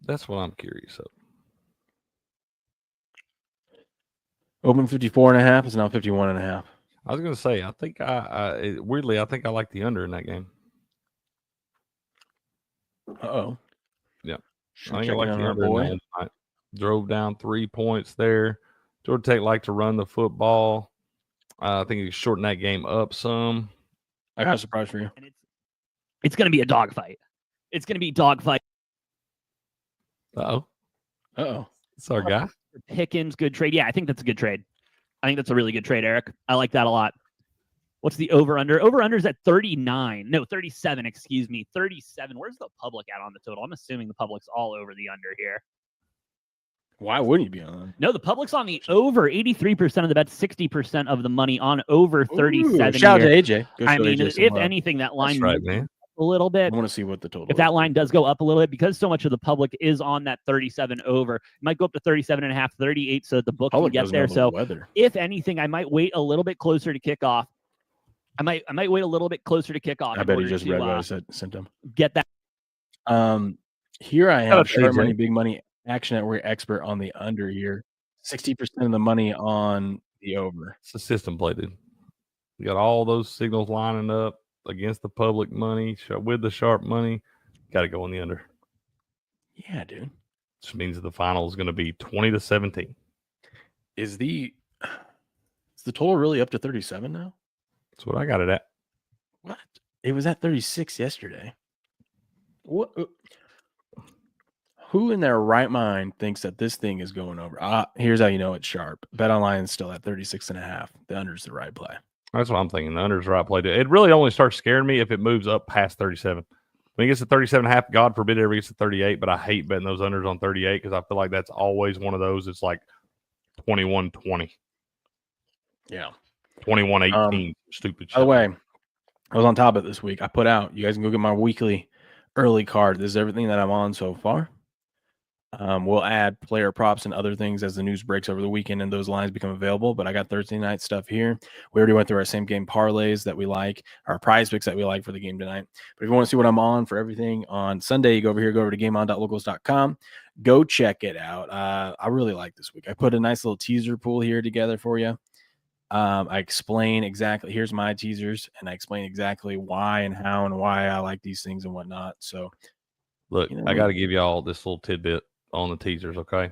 That's what I'm curious of. Open 54.5 is now 51.5. I was going to say, I think weirdly, I think I like the under in that game. Uh-oh. Yeah. I think I like the under in that. Drove down 3 points there. Georgia Tech like to run the football. I think he shortened that game up some. I got a surprise for you. And it's going to be a dogfight. It's going to be dogfight. Uh-oh. It's our guy. Pickens, good trade. Yeah, I think that's a good trade. I think that's a really good trade, Eric. I like that a lot. What's the over-under? Over-under is at 39. No, 37, excuse me. 37. Where's the public at on the total? I'm assuming the public's all over the under here. Why wouldn't you be on? No, the public's on the over. 83% of the bets, 60% of the money on over 37. Shout out to here. AJ. Go I show mean, AJ if some love. anything, that line That's right, moves man. a little bit. I want to see what the total If that line does go up a little bit, because so much of the public is on that 37 over, it might go up to 37.5, 38, so that the book can Public get doesn't there. know the So weather. if anything, I might wait a little bit closer to kickoff. I might wait a little bit closer to kickoff. I bet he just read what I sent him. Get that. Here I Shout out have to sharp AJ. money, big money, action network expert on the under here. 60% of the money on the over. It's a system play, dude. You got all those signals lining up against the public money with the sharp money. Got to go on the under. Yeah, dude. Which means the final is going to be 20-17. Is the total really up to 37 now? That's what I got it at. What? It was at 36 yesterday. What? Who in their right mind thinks that this thing is going over? Here's how you know it's sharp. BetOnline is still at 36.5. The under's the right play. That's what I'm thinking. The under's the right play. It really only starts scaring me if it moves up past 37. When it gets to 37.5, God forbid it ever gets to 38, but I hate betting those unders on 38 because I feel like that's always one of those. It's like 21-20. Yeah. 21-18. Stupid shit. By the way, I was on top of it this week. I put out, you guys can go get my weekly early card. This is everything that I'm on so far. We'll add player props and other things as the news breaks over the weekend and those lines become available. But I got Thursday night stuff here. We already went through our same game parlays that we like, our prize picks that we like for the game tonight. But if you want to see what I'm on for everything on Sunday, you go over to gameon.locals.com. Go check it out. I really like this week. I put a nice little teaser pool here together for you. I explain exactly, here's my teasers, and I explain exactly why and how and why I like these things and whatnot. So, look, I got to give y'all this little tidbit on the teasers, okay?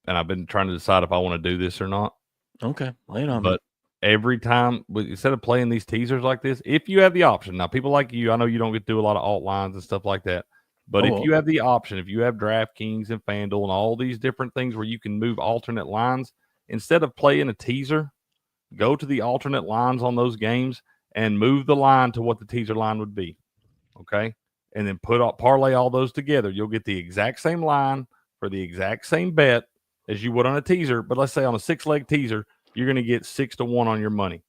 And I've been trying to decide if I want to do this or not. Okay, lay it on me. But every time, instead of playing these teasers like this, if you have the option, now people like you, I know you don't get to do a lot of alt lines and stuff like that, but if you have the option, if you have DraftKings and FanDuel and all these different things where you can move alternate lines, instead of playing a teaser, go to the alternate lines on those games and move the line to what the teaser line would be, okay? And then parlay all those together. You'll get the exact same line for the exact same bet as you would on a teaser. But let's say on a 6-leg teaser, you're going to get 6-1 on your money.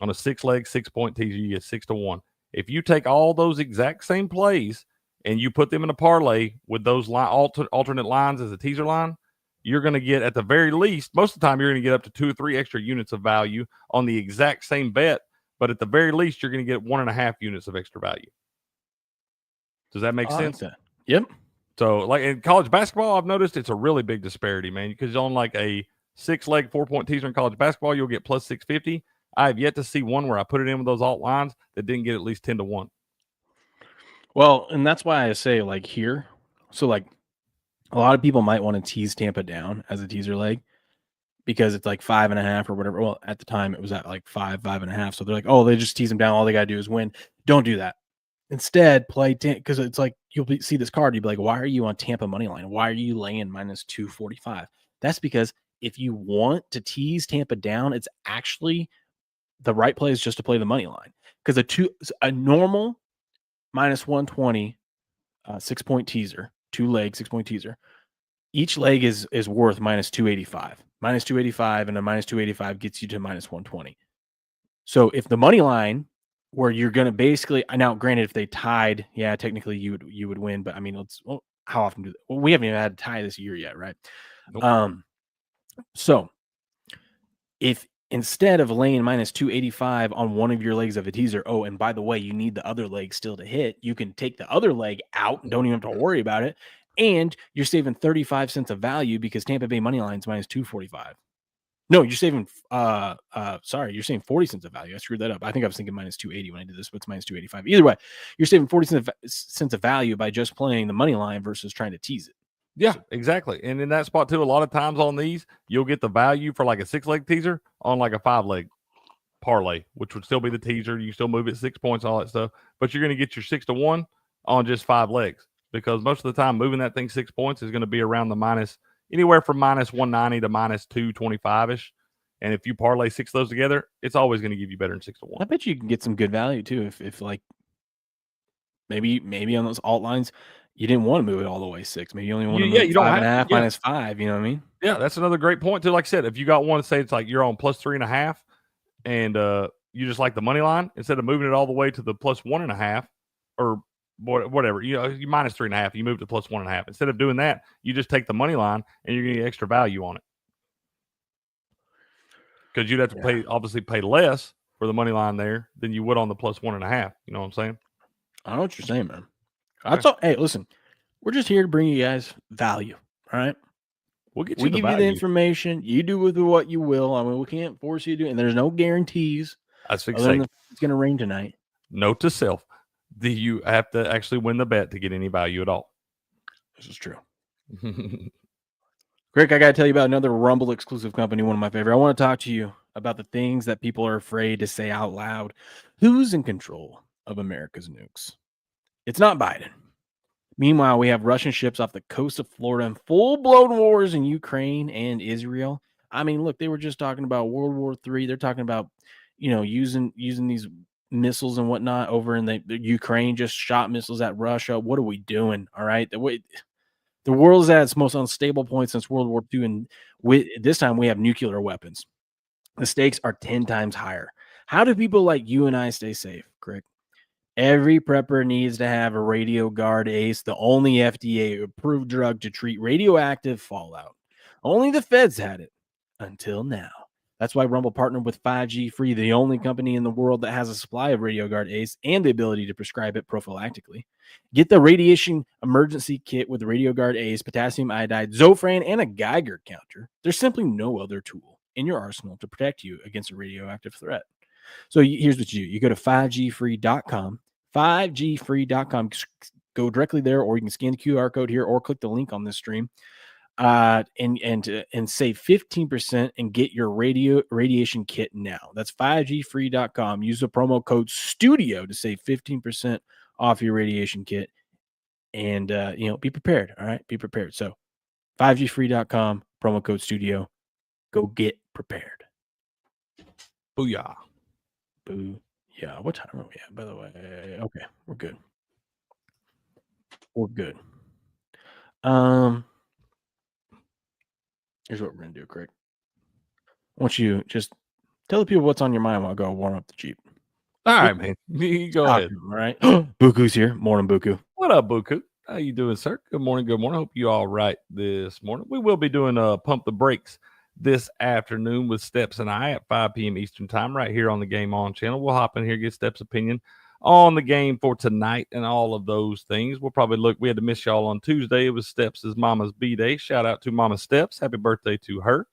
On a 6-leg, 6-point teaser, you get 6-1. If you take all those exact same plays and you put them in a parlay with those alternate lines as a teaser line, you're going to get, at the very least, most of the time, you're going to get up to 2 or 3 extra units of value on the exact same bet. But at the very least, you're going to get 1.5 units of extra value. Does that make sense? Like that. Yep. So, like in college basketball, I've noticed it's a really big disparity, man. Because on like a 6-leg 4-point teaser in college basketball, you'll get plus 650. I have yet to see one where I put it in with those alt lines that didn't get at least 10-1. Well, and that's why I say like here. So like a lot of people might want to tease Tampa down as a teaser leg because it's like 5.5 or whatever. Well, at the time it was at like 5.5. So they're like, oh, they just tease them down. All they got to do is win. Don't do that. Instead, play because it's like see this card. You'll be like, why are you on Tampa money line? Why are you laying minus 245? That's because if you want to tease Tampa down, it's actually the right play is just to play the money line because a normal minus 120 6-point teaser, 2-leg 6-point teaser. Each leg is worth minus 285. Minus 285 and a minus 285 gets you to minus 120. So if the money line where you're going to basically now, granted, if they tied, yeah, technically you would win. But I mean, how often do that? Well, we haven't even had a tie this year yet, right? Nope. So if instead of laying minus 285 on one of your legs of a teaser, oh, and by the way, you need the other leg still to hit, you can take the other leg out and don't even have to worry about it. And you're saving 35 cents of value because Tampa Bay money line is minus 245. No, you're saving, you're saving 40 cents of value. I screwed that up. I think I was thinking minus 280 when I did this, but it's minus 285. Either way, you're saving 40 cents of value by just playing the money line versus trying to tease it. Yeah, exactly. And in that spot too, a lot of times on these, you'll get the value for like a 6-leg teaser on like a 5-leg parlay, which would still be the teaser. You still move it 6 points, all that stuff, but you're going to get your 6-1 on just 5 legs because most of the time moving that thing 6 points is going to be around the anywhere from minus 190 to minus 225-ish. And if you parlay 6 of those together, it's always going to give you better than 6-1. I bet you can get some good value too. If like maybe on those alt lines, you didn't want to move it all the way 6. Maybe you only want to Yeah, move you don't 5.5 have- yeah. minus 5. You know what I mean? Yeah, that's another great point too. Like I said, if you got one, say it's like you're on plus 3.5, and you just like the money line, instead of moving it all the way to the plus 1.5 or whatever, you minus 3.5, you move to plus 1.5. Instead of doing that, you just take the money line and you're going to get extra value on it. Because you'd have to obviously pay less for the money line there than you would on the plus 1.5. You know what I'm saying? I know what you're saying, man. Hey, listen, we're just here to bring you guys value. All right. We give you the information. You do with what you will. I mean, we can't force you to do it. And there's no guarantees. That's exactly. It's going to rain tonight. Note to self: you have to actually win the bet to get any value at all. This is true. Greg, I got to tell you about another Rumble exclusive company, one of my favorite. I want to talk to you about the things that people are afraid to say out loud. Who's in control of America's nukes? It's not Biden. Meanwhile, we have Russian ships off the coast of Florida and full-blown wars in Ukraine and Israel. I mean, look, they were just talking about World War III. They're talking about, using these missiles and whatnot over in the Ukraine, just shot missiles at Russia. What are we doing? All right. The world is at its most unstable point since World War II. And this time we have nuclear weapons. The stakes are 10 times higher. How do people like you and I stay safe, Greg? Every prepper needs to have a Radio Guard Ace, the only FDA-approved drug to treat radioactive fallout. Only the feds had it until now. That's why Rumble partnered with 5G Free, the only company in the world that has a supply of Radio Guard Ace and the ability to prescribe it prophylactically. Get the radiation emergency kit with Radio Guard Ace, potassium iodide, Zofran, and a Geiger counter. There's simply no other tool in your arsenal to protect you against a radioactive threat. So here's what you do. You go to 5gfree.com. 5gfree.com. Go directly there, or you can scan the QR code here or click the link on this stream and save 15% and get your radiation kit now. That's 5gfree.com. Use the promo code STUDIO to save 15% off your radiation kit and be prepared. All right, be prepared. So 5gfree.com, promo code STUDIO. Go get prepared. Booyah. Boo. Yeah, what time are we at, by the way? Okay, we're good. We're good. Here's what we're going to do, Craig. I want you just tell the people what's on your mind while I go warm up the Jeep. All right, man. You go ahead. All right. Buku's here. Morning, Buku. What up, Buku? How you doing, sir? Good morning. Good morning. Hope you all right this morning. We will be doing Pump the Brakes this afternoon with Steps and I at 5 p.m. Eastern time right here on the Game On channel. We'll hop in here, get Steps' opinion on the game for tonight and all of those things. We'll probably we had to miss y'all on Tuesday. It was Steps' mama's B-Day. Shout out to Mama Steps. Happy birthday to her.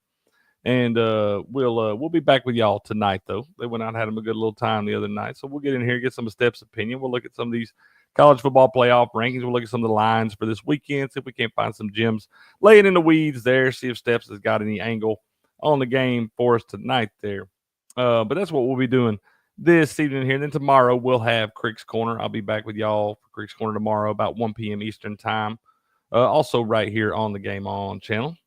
And we'll be back with y'all tonight, though. They went out and had them a good little time the other night. So we'll get in here, get some of Steps' opinion. We'll look at some of these college football playoff rankings. We'll look at some of the lines for this weekend, see if we can't find some gems laying in the weeds there, see if Steps has got any angle on the game for us tonight there. But that's what we'll be doing this evening here. And then tomorrow we'll have Crick's Corner. I'll be back with y'all for Crick's Corner tomorrow about 1 p.m. Eastern time. Also right here on the Game On channel.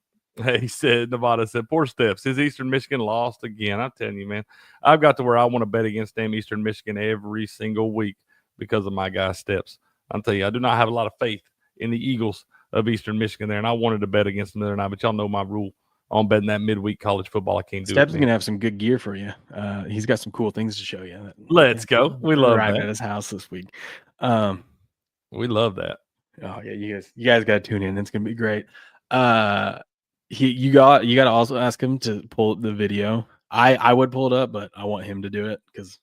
He said, Nevada said, poor Steps. His Eastern Michigan lost again. I'm telling you, man, I've got to where I want to bet against them Eastern Michigan every single week because of my guy Steps. I'm telling you, I do not have a lot of faith in the Eagles of Eastern Michigan there, and I wanted to bet against them the other night, but y'all know my rule on betting that midweek college football. I can't do Steps it. Steps is going to have some good gear for you. He's got some cool things to show you. Let's go. We love that. At his house this week. We love that. Oh, yeah, you guys got to tune in. It's going to be great. You got to also ask him to pull up the video. I would pull it up, but I want him to do it because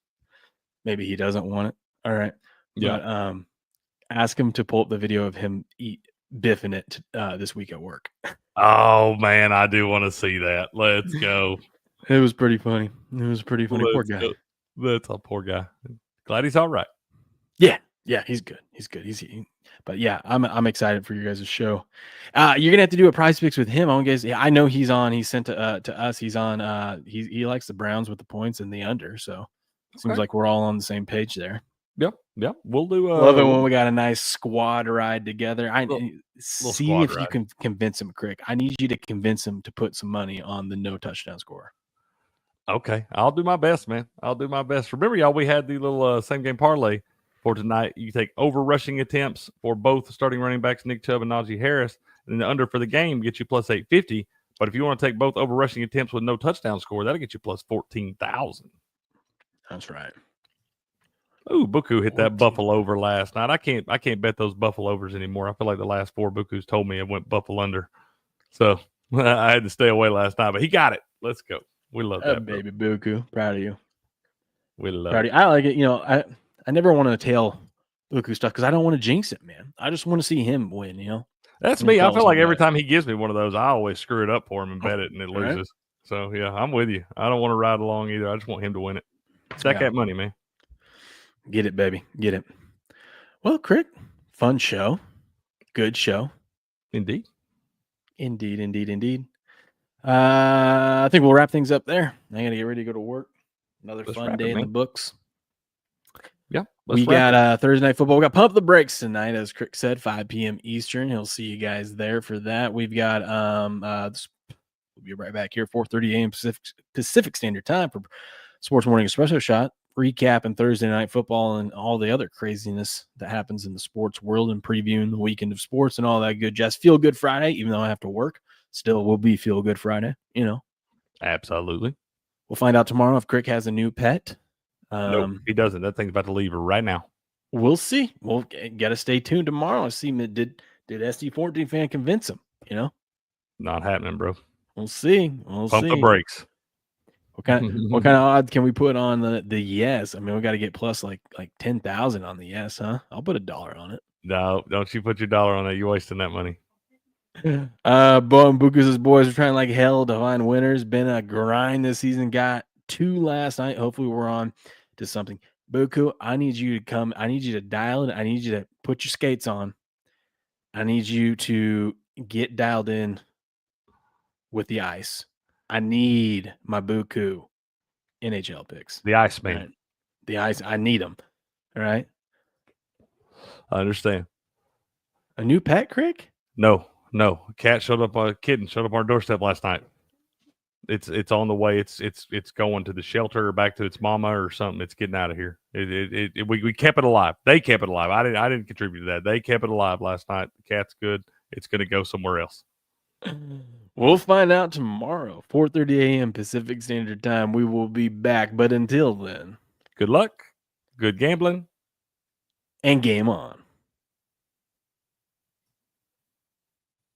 maybe he doesn't want it. All right. Yeah. But, ask him to pull up the video of him biffing it this week at work. Oh man, I do want to see that. Let's go. It was pretty funny. Poor guy. That's a poor guy. Glad he's all right. Yeah, he's good. But yeah, I'm excited for you guys' show. You're gonna have to do a prize picks with him. I know he's on. He sent to us. He's on. He likes the Browns with the points and the under. So it seems like we're all on the same page there. Yep. We'll do. Love it when we got a nice squad ride together. See if you can convince him, Crick. I need you to convince him to put some money on the no touchdown score. Okay, I'll do my best, man. I'll do my best. Remember, y'all, we had the little same game parlay for tonight. You take over rushing attempts for both starting running backs, Nick Chubb and Najee Harris, and the under for the game gets you plus 850. But if you want to take both over rushing attempts with no touchdown score, that'll get you plus 14,000. That's right. Ooh, Buku hit that Buffalo over last night. I can't bet those Buffalo overs anymore. I feel like the last 4 Bukus told me it went Buffalo under. So I had to stay away last night, but he got it. Let's go. We love that, baby Buku. Proud of you. We love Proud it. of you. I like it. You know, I never want to tell Buku stuff because I don't want to jinx it, man. I just want to see him win, you know? That's me. I feel like every time he gives me one of those, I always screw it up for him and bet it, and it loses. Right. So, yeah, I'm with you. I don't want to ride along either. I just want him to win it. Stack that money, man. Get it, baby. Get it. Well, Crick, fun show. Good show. Indeed. Indeed. I think we'll wrap things up there. I got to get ready to go to work. Another fun day in the books. Yeah. We got Thursday Night Football. We got Pump the Brakes tonight, as Crick said, 5 p.m. Eastern. He'll see you guys there for that. We've got we'll be right back here, 4:30 a.m. Pacific Standard Time for Sports Morning Espresso Shot, recapping Thursday Night Football and all the other craziness that happens in the sports world and previewing the weekend of sports and all that good jazz. Feel Good Friday, even though I have to work, still will be Feel Good Friday, you know. Absolutely. We'll find out tomorrow if Crick has a new pet. Nope, he doesn't. That thing's about to leave right now. We'll see. We'll got to stay tuned tomorrow and see did SD14 fan convince him, you know? Not happening, bro. We'll see. Pump the brakes. What kind of odds can we put on the yes? I mean, we got to get plus like 10,000 on the yes, huh? I'll put $1 on it. No, don't you put your dollar on that. You're wasting that money. Bo and Bukus' boys are trying like hell to find winners. Been a grind this season. Got 2 last night. Hopefully we're on to something. Buku, I need you to come. I need you to dial it. I need you to put your skates on. I need you to get dialed in with the ice. I need my Buku NHL picks. The ice man. Right? The ice. I need them. All right. I understand. A new pet, Crick? No. A kitten showed up on our doorstep last night. It's on the way. It's going to the shelter or back to its mama or something. It's getting out of here. We kept it alive. They kept it alive. I didn't contribute to that. They kept it alive last night. The cat's good. It's going to go somewhere else. We'll find out tomorrow, 4:30 a.m. Pacific Standard Time. We will be back. But until then, good luck, good gambling, and game on.